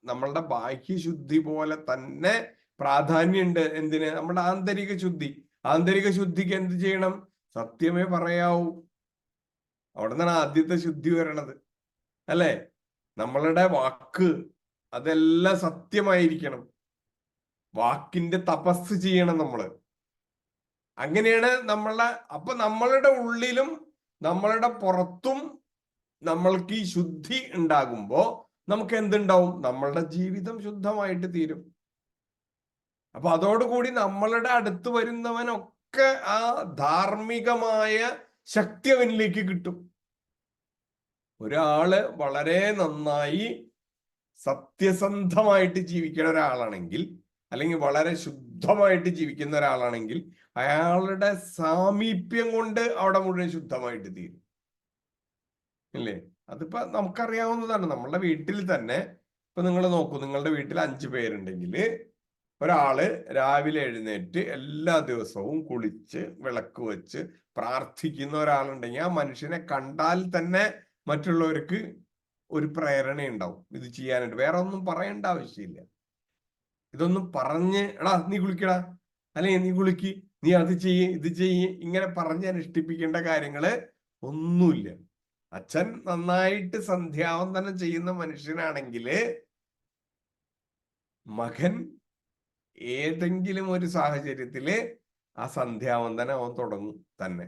നമ്മളുടെ ബാഹ്യശുദ്ധി പോലെ തന്നെ പ്രാധാന്യമുണ്ട് എന്തിന്? നമ്മുടെ ആന്തരിക ശുദ്ധി. ആന്തരിക ശുദ്ധിക്ക് എന്ത് ചെയ്യണം? സത്യമേ പറയാവൂ. അവിടെ നിന്നാണ് ആദ്യത്തെ ശുദ്ധി വരണത്, അല്ലേ? നമ്മളുടെ വാക്ക് അതെല്ലാം സത്യമായിരിക്കണം. വാക്കിന്റെ തപസ് ചെയ്യണം നമ്മള്. അങ്ങനെയാണ് അപ്പൊ നമ്മളുടെ ഉള്ളിലും നമ്മളുടെ പുറത്തും നമ്മൾക്ക് ഈ ശുദ്ധി ഉണ്ടാകുമ്പോ നമുക്ക് എന്തുണ്ടാവും? നമ്മളുടെ ജീവിതം ശുദ്ധമായിട്ട് തീരും. അപ്പൊ അതോടുകൂടി നമ്മളുടെ അടുത്ത് വരുന്നവനൊക്കെ ആ ധാർമ്മികമായ ശക്തി അവനിലേക്ക് കിട്ടും. ഒരാള് വളരെ നന്നായി സത്യസന്ധമായിട്ട് ജീവിക്കുന്ന ഒരാളാണെങ്കിൽ, അല്ലെങ്കിൽ വളരെ ശുദ്ധമായിട്ട് ജീവിക്കുന്ന ഒരാളാണെങ്കിൽ, അയാളുടെ സാമീപ്യം കൊണ്ട് അവിടെ മുഴുവൻ ശുദ്ധമായിട്ട് തീരും, ഇല്ലേ? അതിപ്പോ നമുക്കറിയാവുന്നതാണ്. നമ്മളുടെ വീട്ടിൽ തന്നെ ഇപ്പൊ നിങ്ങൾ നോക്കൂ, നിങ്ങളുടെ വീട്ടിൽ 5 പേരുണ്ടെങ്കിൽ ഒരാള് രാവിലെ എഴുന്നേറ്റ് എല്ലാ ദിവസവും കുളിച്ച് വിളക്ക് വെച്ച് പ്രാർത്ഥിക്കുന്ന ഒരാളുണ്ടെങ്കിൽ ആ മനുഷ്യനെ കണ്ടാൽ തന്നെ മറ്റുള്ളവർക്ക് ഒരു പ്രേരണ ഉണ്ടാവും ഇത് ചെയ്യാനായിട്ട്. വേറെ ഒന്നും പറയേണ്ട ആവശ്യമില്ല. ഇതൊന്നും പറഞ്ഞ് എടാ നീ കുളിക്കടാ, അല്ലെങ്കിൽ നീ കുളിക്ക്, നീ അത് ചെയ്യ്, ഇത് ചെയ്യ്, ഇങ്ങനെ പറഞ്ഞ് അനുഷ്ഠിപ്പിക്കേണ്ട കാര്യങ്ങള് ഒന്നുമില്ല. അച്ഛൻ നന്നായിട്ട് സന്ധ്യാവന്തനം ചെയ്യുന്ന മനുഷ്യനാണെങ്കില് മകൻ ഏതെങ്കിലും ഒരു സാഹചര്യത്തില് ആ സന്ധ്യാവന്തനം അവൻ തുടങ്ങും തന്നെ.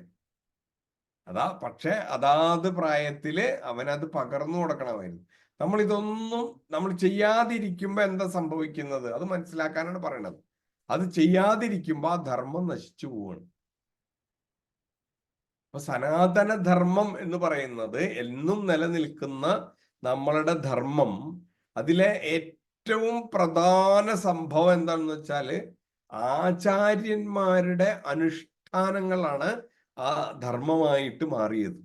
പക്ഷെ അതാത് പ്രായത്തില് അവനത് പകർന്നു കൊടുക്കണമായിരുന്നു. നമ്മൾ ചെയ്യാതിരിക്കുമ്പോ എന്താ സംഭവിക്കുന്നത് അത് മനസ്സിലാക്കാനാണ് പറയണത്. അത് ചെയ്യാതിരിക്കുമ്പോ ആ ധർമ്മം നശിച്ചു പോവാണ്. അപ്പൊ സനാതന ധർമ്മം എന്ന് പറയുന്നത് എന്നും നിലനിൽക്കുന്ന നമ്മളുടെ ധർമ്മം. അതിലെ ഏറ്റവും പ്രധാന സംഭവം എന്താണെന്ന് വെച്ചാല് ആചാര്യന്മാരുടെ അനുഷ്ഠാനങ്ങളാണ് ആ ധർമ്മമായിട്ട് മാറിയത്.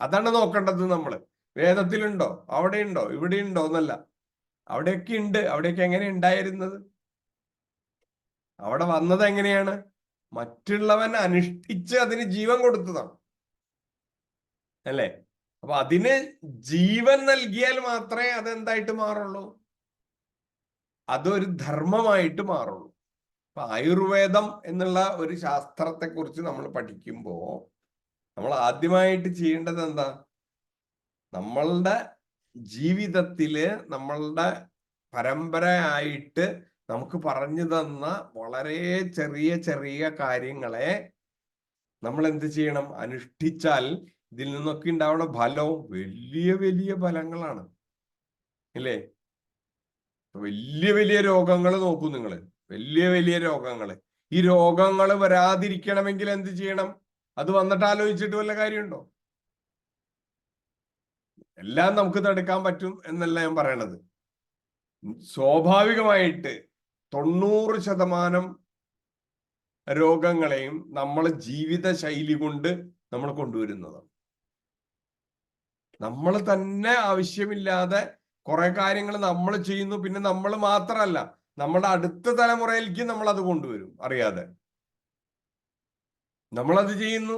അതാണ് നോക്കേണ്ടത് നമ്മള്. വേദത്തിലുണ്ടോ, അവിടെയുണ്ടോ, ഇവിടെയുണ്ടോ എന്നല്ല. അവിടെയൊക്കെ ഉണ്ട്. അവിടെയൊക്കെ എങ്ങനെ ഉണ്ടായിരുന്നത്? അവിടെ വന്നത് എങ്ങനെയാണ്? മറ്റുള്ളവൻ അനുഷ്ഠിച്ച് അതിന് ജീവൻ കൊടുത്തതാണ്, അല്ലേ? അപ്പൊ അതിന് ജീവൻ നൽകിയാൽ മാത്രമേ അതെന്തായിട്ട് മാറുള്ളൂ? അതൊരു ധർമ്മമായിട്ട് മാറുള്ളൂ. അപ്പൊ ആയുർവേദം എന്നുള്ള ഒരു ശാസ്ത്രത്തെ കുറിച്ച് നമ്മൾ പഠിക്കുമ്പോ നമ്മൾ ആദ്യമായിട്ട് ചെയ്യേണ്ടത് എന്താ? നമ്മളുടെ ജീവിതത്തില് നമ്മളുടെ പരമ്പരയായിട്ട് നമുക്ക് പറഞ്ഞു തന്ന വളരെ ചെറിയ ചെറിയ കാര്യങ്ങളെ നമ്മൾ എന്ത് ചെയ്യണം? അനുഷ്ഠിച്ചാൽ ഇതിൽ നിന്നൊക്കെ ഉണ്ടാവുന്ന ഫലവും വലിയ വലിയ ഫലങ്ങളാണ്, ഇല്ലേ? വലിയ വലിയ രോഗങ്ങൾ നോക്കൂ നിങ്ങൾ. വലിയ വലിയ രോഗങ്ങൾ. ഈ രോഗങ്ങൾ വരാതിരിക്കണമെങ്കിൽ എന്ത് ചെയ്യണം? അത് വന്നിട്ട് ആലോചിച്ചിട്ട് വല്ല കാര്യമുണ്ടോ? എല്ലാം നമുക്ക് തടുക്കാൻ പറ്റും എന്നല്ല ഞാൻ പറയണത്. സ്വാഭാവികമായിട്ട് 90% രോഗങ്ങളെയും നമ്മൾ ജീവിത ശൈലി കൊണ്ട് നമ്മൾ കൊണ്ടുവരുന്നതാണ്. നമ്മൾ തന്നെ ആവശ്യമില്ലാതെ കുറെ കാര്യങ്ങൾ നമ്മൾ ചെയ്യുന്നു. പിന്നെ നമ്മൾ മാത്രമല്ല, നമ്മുടെ അടുത്ത തലമുറയിലേക്ക് നമ്മൾ അത് കൊണ്ടുവരും അറിയാതെ. നമ്മളത് ചെയ്യുന്നു,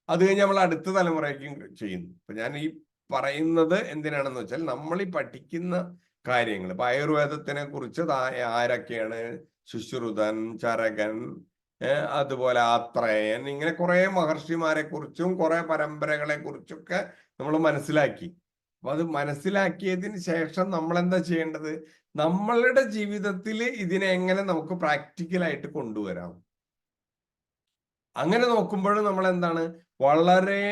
അത് കഴിഞ്ഞ് നമ്മൾ അടുത്ത തലമുറയ്ക്കും ചെയ്യുന്നു. അപ്പൊ ഞാൻ ഈ പറയുന്നത് എന്തിനാണെന്ന് വെച്ചാൽ നമ്മൾ ഈ പഠിക്കുന്ന കാര്യങ്ങൾ ഇപ്പൊ ആയുർവേദത്തിനെ കുറിച്ച് ആരൊക്കെയാണ്? ശുശ്രുതൻ, ചരകൻ, അതുപോലെ ആത്രേയൻ, ഇങ്ങനെ കുറെ മഹർഷിമാരെ കുറിച്ചും കുറെ പരമ്പരകളെ കുറിച്ചൊക്കെ നമ്മൾ മനസ്സിലാക്കി. അപ്പൊ അത് മനസ്സിലാക്കിയതിന് ശേഷം നമ്മൾ എന്താ ചെയ്യേണ്ടത്? നമ്മളുടെ ജീവിതത്തിൽ ഇതിനെ എങ്ങനെ നമുക്ക് പ്രാക്ടിക്കലായിട്ട് കൊണ്ടുവരാം? അങ്ങനെ നോക്കുമ്പോൾ നമ്മൾ എന്താണ്, വളരെ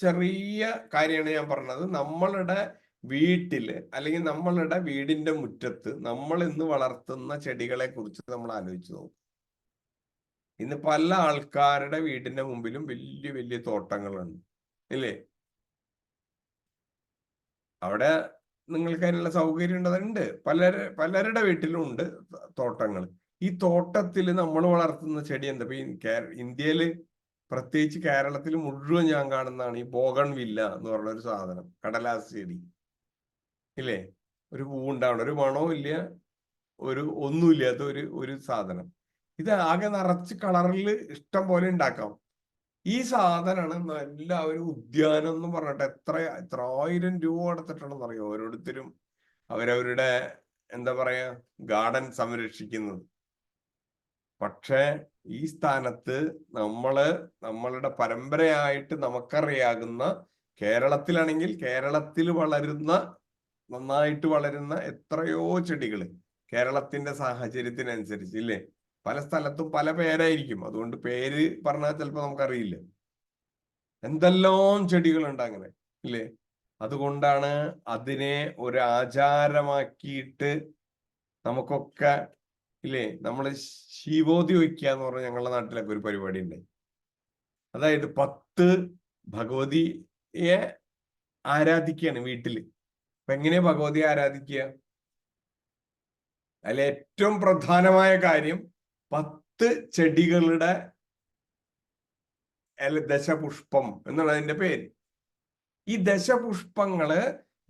ചെറിയ കാര്യമാണ് ഞാൻ പറഞ്ഞത്. നമ്മളുടെ വീട്ടില് അല്ലെങ്കിൽ നമ്മളുടെ വീടിന്റെ മുറ്റത്ത് നമ്മൾ ഇന്ന് വളർത്തുന്ന ചെടികളെ കുറിച്ച് നമ്മൾ ആലോചിച്ച് നോക്കും. ഇന്ന് പല ആൾക്കാരുടെ വീടിന്റെ മുമ്പിലും വലിയ വലിയ തോട്ടങ്ങളുണ്ട്, ഇല്ലേ? അവിടെ നിങ്ങൾക്ക് അതിനുള്ള സൗകര്യം ഉണ്ടതുണ്ട്. പലരുടെ വീട്ടിലും ഉണ്ട് തോട്ടങ്ങൾ. ഈ തോട്ടത്തിൽ നമ്മൾ വളർത്തുന്ന ചെടി എന്താ? ഇപ്പൊ ഇന്ത്യയില് പ്രത്യേകിച്ച് കേരളത്തിൽ മുഴുവൻ ഞാൻ കാണുന്നതാണ് ഈ ബോഗൺ വില്ല എന്ന് പറഞ്ഞ ഒരു സാധനം, കടലാസ് ചെടി. ഇല്ലേ? ഒരു പൂവുണ്ടാവണം, ഒരു മണവും ഇല്ല, ഒന്നുമില്ലാത്ത ഒരു സാധനം. ഇത് ആകെ നിറച്ച് കളറിൽ ഇഷ്ടം പോലെ ഉണ്ടാക്കാം. ഈ സാധനമാണ് എല്ലാവരും ഉദ്യാനം എന്ന് പറഞ്ഞിട്ട് എത്ര ആയിരം രൂപ കൊടുത്തിട്ടുണ്ടെന്ന് അറിയോ ഓരോരുത്തരും അവരവരുടെ എന്താ പറയാ ഗാർഡൻ സംരക്ഷിക്കുന്നത്. പക്ഷെ ഈ സ്ഥാനത്ത് നമ്മളുടെ പരമ്പരയായിട്ട് നമുക്കറിയാകുന്ന കേരളത്തിലാണെങ്കിൽ കേരളത്തിൽ നന്നായിട്ട് വളരുന്ന എത്രയോ ചെടികൾ കേരളത്തിന്റെ സാഹചര്യത്തിനനുസരിച്ച് ഇല്ലേ? പല സ്ഥലത്തും പല പേരായിരിക്കും, അതുകൊണ്ട് പേര് പറഞ്ഞാൽ ചിലപ്പോൾ നമുക്കറിയില്ല. എന്തെല്ലാം ചെടികളുണ്ട് അങ്ങനെ ഇല്ലേ? അതുകൊണ്ടാണ് അതിനെ ഒരു ആചാരമാക്കിയിട്ട് നമുക്കൊക്കെ ഇല്ലേ, നമ്മള് ശിവോതി വയ്ക്കുക എന്ന് പറഞ്ഞ ഞങ്ങളുടെ നാട്ടിലൊക്കെ ഒരു പരിപാടി ഉണ്ട്. അതായത് 10 ഭഗവതിയെ ആരാധിക്കുകയാണ് വീട്ടില്. അപ്പൊ എങ്ങനെയാ ഭഗവതിയെ ആരാധിക്കുക? അതിൽ ഏറ്റവും പ്രധാനമായ കാര്യം 10 ചെടികളുടെ ദശപുഷ്പം എന്നുള്ളതിന്റെ പേര്. ഈ ദശപുഷ്പങ്ങള്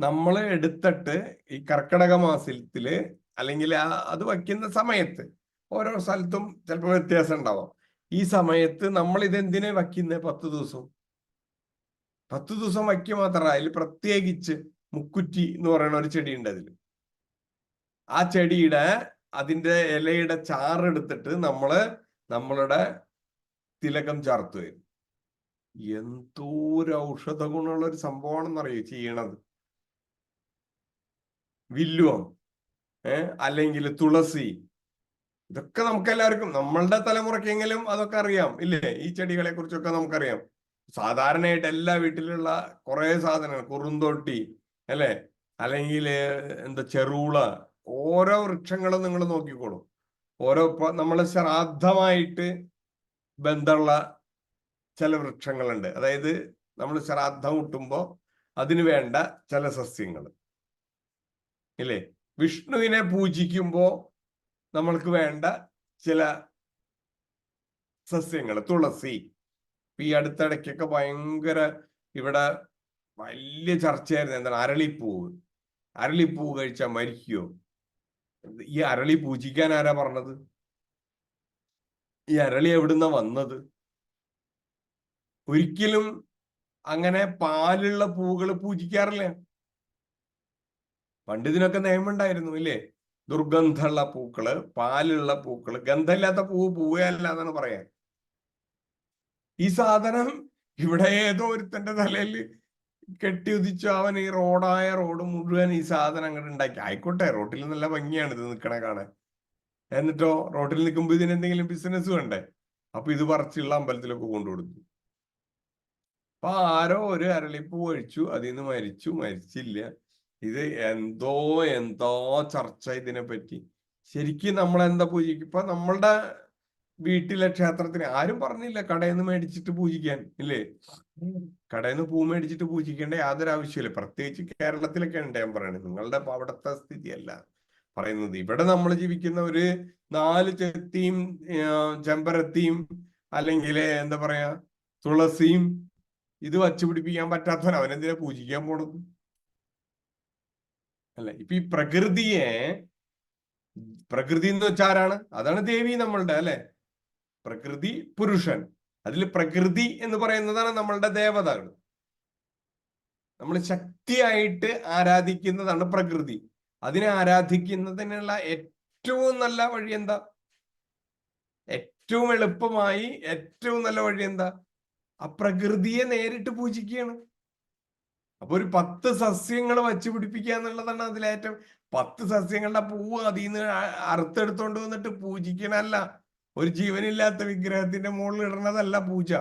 നമ്മൾ എടുത്തിട്ട് ഈ കർക്കിടക മാസത്തില് അല്ലെങ്കിൽ അത് വയ്ക്കുന്ന സമയത്ത് ഓരോ സ്ഥലത്തും ചിലപ്പോൾ വ്യത്യാസം ഉണ്ടാവാം. ഈ സമയത്ത് നമ്മൾ ഇതെന്തിനാ വയ്ക്കുന്നത്? 10 ദിവസം 10 ദിവസം വയ്ക്കുക മാത്രമല്ല, അതിൽ പ്രത്യേകിച്ച് മുക്കുറ്റി എന്ന് പറയുന്ന ഒരു ചെടി ഉണ്ട്. ആ ചെടിയുടെ അതിന്റെ ഇലയുടെ ചാറെടുത്തിട്ട് നമ്മളുടെ തിലകം ചേർത്ത് വരും. എന്തോ ഒരു ഔഷധ ഗുണമുള്ള ഒരു സംഭവമാണെന്നറിയോ ചെയ്യണത്. വില്ലുവം അല്ലെങ്കിൽ തുളസി, ഇതൊക്കെ നമുക്ക് എല്ലാവർക്കും നമ്മളുടെ തലമുറക്കെങ്കിലും അതൊക്കെ അറിയാം ഇല്ലേ? ഈ ചെടികളെ കുറിച്ചൊക്കെ നമുക്കറിയാം. സാധാരണയായിട്ട് എല്ലാ വീട്ടിലുള്ള കുറെ സാധനങ്ങൾ, കുറുന്തോട്ടി അല്ലെ, അല്ലെങ്കിൽ എന്താ ചെറുള, ഓരോ വൃക്ഷങ്ങളും നിങ്ങൾ നോക്കിക്കോളൂ. ഓരോ നമ്മൾ ശ്രാദ്ധമായിട്ട് ബന്ധമുള്ള ചില വൃക്ഷങ്ങളുണ്ട്. അതായത് നമ്മൾ ശ്രാദ്ധം മുട്ടുമ്പോ അതിന് വേണ്ട ചില സസ്യങ്ങൾ ഇല്ലേ? വിഷ്ണുവിനെ പൂജിക്കുമ്പോ നമ്മൾക്ക് വേണ്ട ചില സസ്യങ്ങൾ, തുളസി. ഈ അടുത്തിടയ്ക്കൊക്കെ ഭയങ്കര ഇവിടെ വലിയ ചർച്ചയായിരുന്നു, എന്താണ് അരളിപ്പൂവ്. അരളിപ്പൂവ് കഴിച്ചാൽ മരിക്കുവോ? ഈ അരളി പൂജിക്കാൻ ആരാ പറഞ്ഞത്? ഈ അരളി എവിടുന്ന വന്നത്? ഒരിക്കലും അങ്ങനെ പാലുള്ള പൂവുകൾ പൂജിക്കാറില്ല. പണ്ട് ഇതിനൊക്കെ നിയമമുണ്ടായിരുന്നു ഇല്ലേ? ദുർഗന്ധമുള്ള പൂക്കള്, പാലുള്ള പൂക്കള്, ഗന്ധമില്ലാത്ത പൂവല്ല എന്നാണ് പറയാൻ. ഈ സാധനം ഇവിടെ ഏതോ ഒരുത്തന്റെ തലയിൽ കെട്ടിയുദിച്ചു. അവൻ ഈ റോഡ് മുഴുവൻ ഈ സാധനം അങ്ങോട്ട് ഉണ്ടാക്കി. ആയിക്കോട്ടെ, റോട്ടിൽ നല്ല ഭംഗിയാണ് ഇത് നിൽക്കണേ കാണാൻ. എന്നിട്ടോ റോട്ടിൽ നിൽക്കുമ്പോൾ ഇതിന് എന്തെങ്കിലും ബിസിനസ് വേണ്ടേ? അപ്പൊ ഇത് പറിച്ചുള്ള അമ്പലത്തിലൊക്കെ കൊണ്ടുകൊടുത്തു. അപ്പൊ ആരോ ഒരു അരളിപ്പൂ കഴിച്ചു, അതിൽ നിന്ന് മരിച്ചില്ല. ഇത് എന്തോ ചർച്ച ഇതിനെ പറ്റി. ശരിക്കും നമ്മൾ എന്താ പൂജിക്കും? ഇപ്പൊ നമ്മളുടെ വീട്ടിലെ ക്ഷേത്രത്തിന് ആരും പറഞ്ഞില്ല കടയിൽ നിന്ന് മേടിച്ചിട്ട് പൂജിക്കാൻ ഇല്ലേ? കടയിൽ നിന്ന് പൂ മേടിച്ചിട്ട് പൂജിക്കേണ്ട യാതൊരു ആവശ്യമില്ല. പ്രത്യേകിച്ച് കേരളത്തിലൊക്കെ ഉണ്ട് ഞാൻ പറയണത്, നിങ്ങളുടെ അവിടുത്തെ സ്ഥിതിയല്ല പറയുന്നത്. ഇവിടെ നമ്മൾ ജീവിക്കുന്ന ഒരു 4 ചെത്തിയും ചെമ്പരത്തിയും അല്ലെങ്കിൽ എന്താ പറയാ തുളസിയും ഇത് വച്ചുപിടിപ്പിക്കാൻ പറ്റാത്തവൻ അവനെന്തിനാ പൂജിക്കാൻ പോണത്? അല്ലെ? ഇപ്പൊ ഈ പ്രകൃതി എന്ന് വെച്ചാൽ ആരാണ്? അതാണ് ദേവി നമ്മളുടെ അല്ലെ? പ്രകൃതി പുരുഷൻ. അതിൽ പ്രകൃതി എന്ന് പറയുന്നതാണ് നമ്മളുടെ ദേവതകൾ. നമ്മൾ ശക്തിയായിട്ട് ആരാധിക്കുന്നതാണ് പ്രകൃതി. അതിനെ ആരാധിക്കുന്നതിനുള്ള ഏറ്റവും നല്ല വഴി എന്താ? ഏറ്റവും എളുപ്പമായി ഏറ്റവും നല്ല വഴി എന്താ? ആ പ്രകൃതിയെ നേരിട്ട് പൂജിക്കുകയാണ്. അപ്പൊ ഒരു 10 സസ്യങ്ങൾ വച്ച് പിടിപ്പിക്കുക എന്നുള്ളതാണ് അതിലേറ്റവും. 10 സസ്യങ്ങളുടെ പൂവ് അതിൽ നിന്ന് അറുത്തെടുത്തോണ്ട് വന്നിട്ട് പൂജിക്കണല്ല. ഒരു ജീവനില്ലാത്ത വിഗ്രഹത്തിന്റെ മുകളിൽ ഇടുന്നതല്ല പൂജ.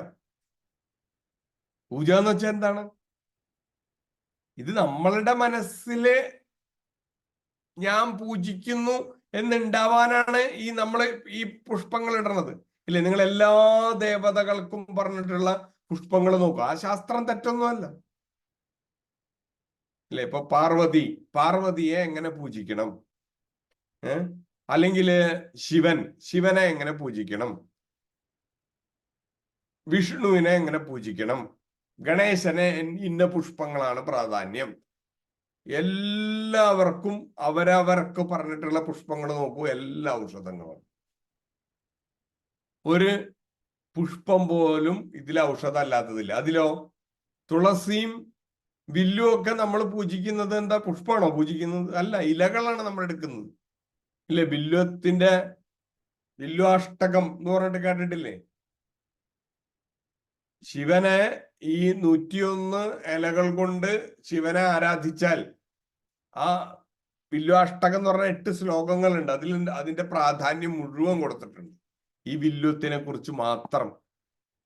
പൂജ എന്ന് വെച്ചാൽ എന്താണ്? ഇത് നമ്മളുടെ മനസ്സില് ഞാൻ പൂജിക്കുന്നു എന്നുണ്ടാവാനാണ് ഈ പുഷ്പങ്ങൾ ഇടുന്നത് ഇല്ലേ? നിങ്ങൾ എല്ലാ ദേവതകൾക്കും പറഞ്ഞിട്ടുള്ള പുഷ്പങ്ങൾ നോക്കുക. ആ ശാസ്ത്രം തെറ്റൊന്നുമല്ല അല്ലെ? ഇപ്പൊ പാർവതിയെ എങ്ങനെ പൂജിക്കണം? അല്ലെങ്കിൽ ശിവനെ എങ്ങനെ പൂജിക്കണം? വിഷ്ണുവിനെ എങ്ങനെ പൂജിക്കണം? ഗണേശനെ ഇന്ന പുഷ്പങ്ങളാണ് പ്രാധാന്യം. എല്ലാവർക്കും അവരവർക്ക് പറഞ്ഞിട്ടുള്ള പുഷ്പങ്ങൾ നോക്കൂ, എല്ലാ ഔഷധങ്ങളും. ഒരു പുഷ്പം പോലും ഇതിൽ ഔഷധം അല്ലാത്തതില്ല. അതിലോ തുളസിയും വില്ലും ഒക്കെ നമ്മൾ പൂജിക്കുന്നത് എന്താ? പുഷ്പമാണോ പൂജിക്കുന്നത്? അല്ല, ഇലകളാണ് നമ്മൾ എടുക്കുന്നത്. ഇല്ലേ? വില്വാഷ്ടകം എന്ന് പറഞ്ഞിട്ട് കേട്ടിട്ടില്ലേ? ശിവനെ ഈ 101 ഇലകൾ കൊണ്ട് ശിവനെ ആരാധിച്ചാൽ ആ വില്വാഷ്ടകം എന്ന് പറഞ്ഞ 8 ശ്ലോകങ്ങളുണ്ട്. അതിന്റെ പ്രാധാന്യം മുഴുവൻ കൊടുത്തിട്ടുണ്ട് ഈ വില്വത്തിനെ കുറിച്ച് മാത്രം.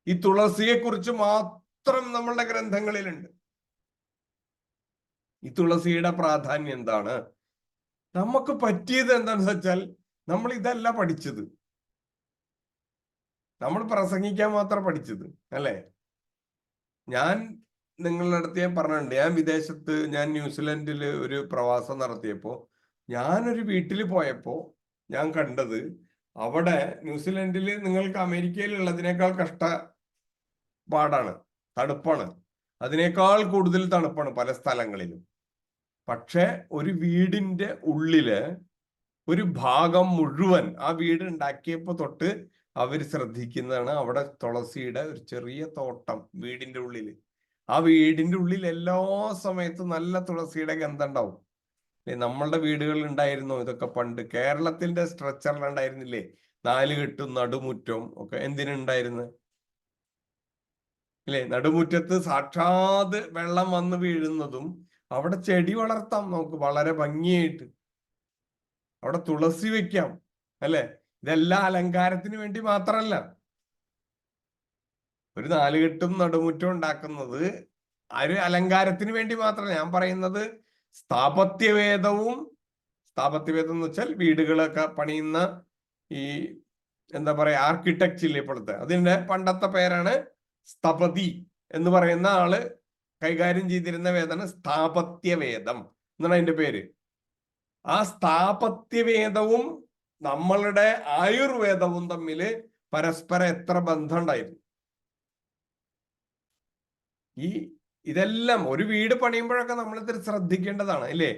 ഈ തുളസിയെ കുറിച്ച് മാത്രം നമ്മളുടെ ഗ്രന്ഥങ്ങളിലുണ്ട്. ഈ തുളസിയുടെ പ്രാധാന്യം എന്താണ്? നമുക്ക് പറ്റിയത് എന്താണെന്ന് വെച്ചാൽ നമ്മൾ ഇതല്ല പഠിച്ചത്, നമ്മൾ പ്രസംഗിക്കാൻ മാത്രം പഠിച്ചത് അല്ലേ? ഞാൻ നിങ്ങളുടെ അടുത്ത് ഞാൻ പറഞ്ഞിട്ടുണ്ട്, ഞാൻ വിദേശത്ത്, ഞാൻ ന്യൂസിലൻഡിൽ ഒരു പ്രവാസം നടത്തിയപ്പോ ഞാനൊരു വീട്ടിൽ പോയപ്പോ ഞാൻ കണ്ടത്, അവിടെ ന്യൂസിലൻഡിൽ നിങ്ങൾക്ക് അമേരിക്കയിലുള്ളതിനേക്കാൾ കഷ്ടപ്പാടാണ്, തണുപ്പാണ്, അതിനേക്കാൾ കൂടുതൽ തണുപ്പാണ് പല സ്ഥലങ്ങളിലും. പക്ഷെ ഒരു വീടിന്റെ ഉള്ളില് ഒരു ഭാഗം മുഴുവൻ ആ വീട് ഉണ്ടാക്കിയപ്പോ തൊട്ട് അവർ ശ്രദ്ധിക്കുന്നതാണ് അവിടെ തുളസിയുടെ ഒരു ചെറിയ തോട്ടം വീടിന്റെ ഉള്ളിൽ. ആ വീടിന്റെ ഉള്ളിൽ എല്ലാ സമയത്തും നല്ല തുളസിയുടെ ഗന്ധം ഉണ്ടാവും. നമ്മളുടെ വീടുകളിൽ ഉണ്ടായിരുന്നു ഇതൊക്കെ പണ്ട്. കേരളത്തിന്റെ സ്ട്രക്ചറിലുണ്ടായിരുന്നില്ലേ 4 കെട്ടും നടുമുറ്റവും ഒക്കെ? എന്തിനുണ്ടായിരുന്നു? അല്ലേ? നടുമുറ്റത്ത് സാക്ഷാത് വെള്ളം വന്ന് വീഴുന്നതും അവിടെ ചെടി വളർത്താം നമുക്ക് വളരെ ഭംഗിയായിട്ട്, അവിടെ തുളസി വെക്കാം അല്ലെ? ഇതെല്ലാം അലങ്കാരത്തിന് വേണ്ടി മാത്രമല്ല. ഒരു 4 കെട്ടും നടുമുറ്റം ഉണ്ടാക്കുന്നത് ഒരു അലങ്കാരത്തിന് വേണ്ടി മാത്രമല്ല. ഞാൻ പറയുന്നത് സ്ഥാപത്യവേദവും, സ്ഥാപത്യവേദം എന്ന് വെച്ചാൽ വീടുകളൊക്കെ പണിയുന്ന ഈ എന്താ പറയാ ആർക്കിടെക്റ്റ് ഇല്ലേ ഇപ്പോഴത്തെ, അതിന്റെ പണ്ടത്തെ പേരാണ് സ്ഥപതി എന്ന് പറയുന്ന ആള് കൈകാര്യം ചെയ്തിരുന്ന വേദമാണ് സ്ഥാപത്യവേദം എന്നാണ് അതിന്റെ പേര്. ആ സ്ഥാപത്യവേദവും നമ്മളുടെ ആയുർവേദവും തമ്മിൽ പരസ്പരം എത്ര ബന്ധം ഉണ്ടായിരുന്നു. ഇതെല്ലാം ഒരു വീട് പണിയുമ്പോഴൊക്കെ നമ്മൾ ഇത്തിരി ശ്രദ്ധിക്കേണ്ടതാണ് അല്ലേ?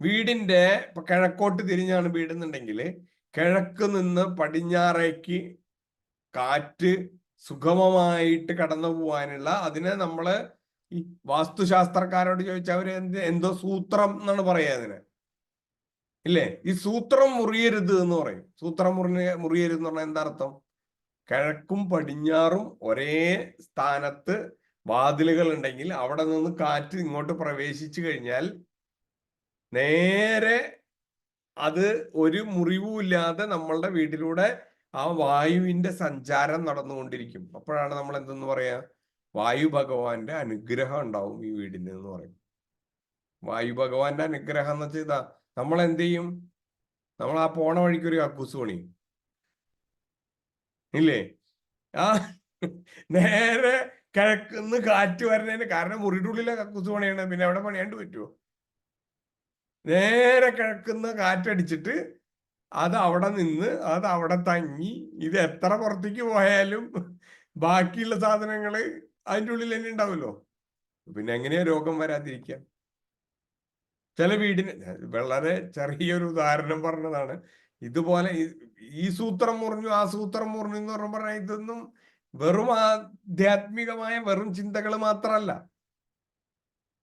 വീടിന്റെ ഇപ്പൊ കിഴക്കോട്ട് തിരിഞ്ഞാണ് വീടെന്നുണ്ടെങ്കിൽ കിഴക്ക് നിന്ന് പടിഞ്ഞാറേക്ക് കാറ്റ് സുഗമമായിട്ട് കടന്നു പോവാനുള്ള, അതിനെ നമ്മള് ഈ വാസ്തുശാസ്ത്രക്കാരോട് ചോദിച്ചാൽ അവര് എന്തോ സൂത്രം എന്നാണ് പറയാ അതിനെ, ഇല്ലേ? ഈ സൂത്രം മുറിയരുത് എന്ന് പറയും. സൂത്രം മുറിയരുത് എന്ന് പറഞ്ഞാൽ എന്താ അർത്ഥം? കിഴക്കും പടിഞ്ഞാറും ഒരേ സ്ഥാനത്ത് വാതിലുകൾ ഉണ്ടെങ്കിൽ അവിടെ നിന്ന് കാറ്റ് ഇങ്ങോട്ട് പ്രവേശിച്ചു കഴിഞ്ഞാൽ നേരെ അത് ഒരു മുറിവുമില്ലാതെ നമ്മളുടെ വീട്ടിലൂടെ ആ വായുവിന്റെ സഞ്ചാരം നടന്നുകൊണ്ടിരിക്കും. അപ്പോഴാണ് നമ്മൾ എന്തെന്ന് പറയാ, വായു ഭഗവാന്റെ അനുഗ്രഹം ഉണ്ടാവും ഈ വീടിന് എന്ന് പറയും. വായു ഭഗവാന്റെ അനുഗ്രഹം എന്ന് വെച്ചാൽ ഇതാ, നമ്മൾ എന്ത് ചെയ്യും? നമ്മൾ ആ പോണ വഴിക്ക് ഒരു കക്കൂസ് പണിയും ഇല്ലേ? ആ നേരെ കിഴക്കുന്ന് കാറ്റ് വരുന്നതിന് കാരണം മുറിയുടെ ഉള്ളിലെ കക്കൂസ് പണിയാണ്, പിന്നെ അവിടെ പണിയാണ്ട് പറ്റുമോ? നേരെ കിഴക്കുന്ന് കാറ്റടിച്ചിട്ട് അത് അവിടെ നിന്ന് അത് അവിടെ തങ്ങി, ഇത് എത്ര പുറത്തേക്ക് പോയാലും ബാക്കിയുള്ള സാധനങ്ങള് അതിൻ്റെ ഉള്ളിൽ തന്നെ ഉണ്ടാവുമല്ലോ. പിന്നെ എങ്ങനെയാ രോഗം വരാതിരിക്കാം? ചില വീടിന് വളരെ ചെറിയൊരു ഉദാഹരണം പറഞ്ഞതാണ്. ഇതുപോലെ ഈ സൂത്രം മുറിഞ്ഞു ആ സൂത്രം മുറിഞ്ഞു എന്ന് പറഞ്ഞാൽ ഇതൊന്നും വെറും ആധ്യാത്മികമായ വെറും ചിന്തകൾ മാത്രമല്ല.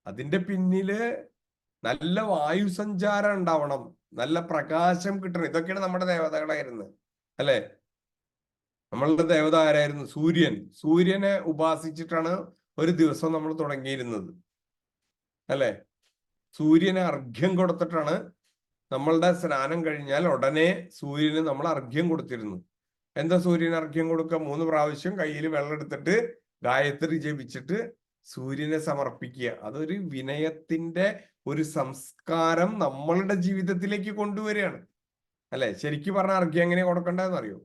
അതിന്റെ പിന്നില് നല്ല വായു സഞ്ചാരം ഉണ്ടാവണം, നല്ല പ്രകാശം കിട്ടണം. ഇതൊക്കെയാണ് നമ്മുടെ ദേവതകളായിരുന്നത് അല്ലെ? നമ്മളുടെ ദേവത ആരായിരുന്നു? സൂര്യൻ. സൂര്യനെ ഉപാസിച്ചിട്ടാണ് ഒരു ദിവസം നമ്മൾ തുടങ്ങിയിരുന്നത് അല്ലെ? സൂര്യനെ അർഘ്യം കൊടുത്തിട്ടാണ് നമ്മളുടെ സ്നാനം കഴിഞ്ഞാൽ ഉടനെ സൂര്യന് നമ്മൾ അർഘ്യം കൊടുത്തിരുന്നു. എന്താ സൂര്യന് അർഘ്യം കൊടുക്കുക? 3 പ്രാവശ്യം കയ്യിൽ വെള്ളം എടുത്തിട്ട് ഗായത്രി ജപിച്ചിട്ട് സൂര്യനെ സമർപ്പിക്കുക. അതൊരു വിനയത്തിന്റെ ഒരു സംസ്കാരം നമ്മളുടെ ജീവിതത്തിലേക്ക് കൊണ്ടുവരികയാണ് അല്ലെ? ശരിക്കും പറഞ്ഞ അർഘ്യം എങ്ങനെയാ കൊടുക്കേണ്ടതെന്ന് അറിയോ?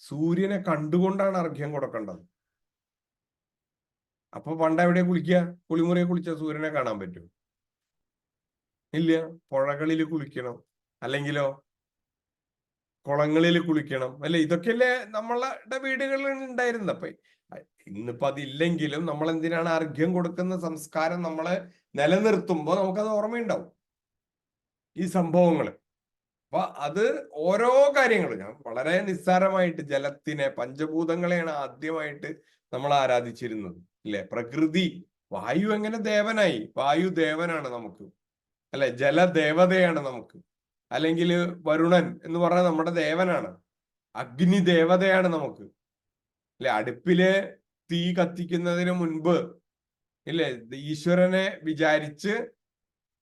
സൂര്യനെ കണ്ടുകൊണ്ടാണ് അർഘ്യം കൊടുക്കേണ്ടത്. അപ്പൊ പണ്ട് എവിടെയാ കുളിക്കുക? കുളിമുറിയെ കുളിച്ച സൂര്യനെ കാണാൻ പറ്റുമോ? ഇല്ല. പുഴകളിൽ കുളിക്കണം, അല്ലെങ്കിലോ കുളങ്ങളിൽ കുളിക്കണം അല്ലെ? ഇതൊക്കെയല്ലേ നമ്മളുടെ വീടുകളിൽ ഉണ്ടായിരുന്നത്. ഇന്നിപ്പോ അതില്ലെങ്കിലും നമ്മൾ എന്തിനാണ് അർഘ്യം കൊടുക്കുന്ന സംസ്കാരം നമ്മളെ നിലനിർത്തുമ്പോൾ നമുക്കത് ഓർമ്മയുണ്ടാവും ഈ സംഭവങ്ങൾ. അപ്പൊ അത് ഓരോ കാര്യങ്ങളും ഞാൻ വളരെ നിസ്സാരമായിട്ട് ജലത്തിനെ, പഞ്ചഭൂതങ്ങളെയാണ് ആദ്യമായിട്ട് നമ്മൾ ആരാധിച്ചിരുന്നത് ഇല്ലേ? പ്രകൃതി, വായു എങ്ങനെ ദേവനായി? വായു ദേവനാണ് നമുക്ക് അല്ലെ? ജലദേവതയാണ് നമുക്ക്. അല്ലെങ്കിൽ വരുണൻ എന്ന് പറഞ്ഞാൽ നമ്മുടെ ദേവനാണ്. അഗ്നി ദേവതയാണ് നമുക്ക് അല്ലെ? അടുപ്പില് തീ കത്തിക്കുന്നതിന് മുൻപ് ഇല്ലേ ഈശ്വരനെ വിചാരിച്ച്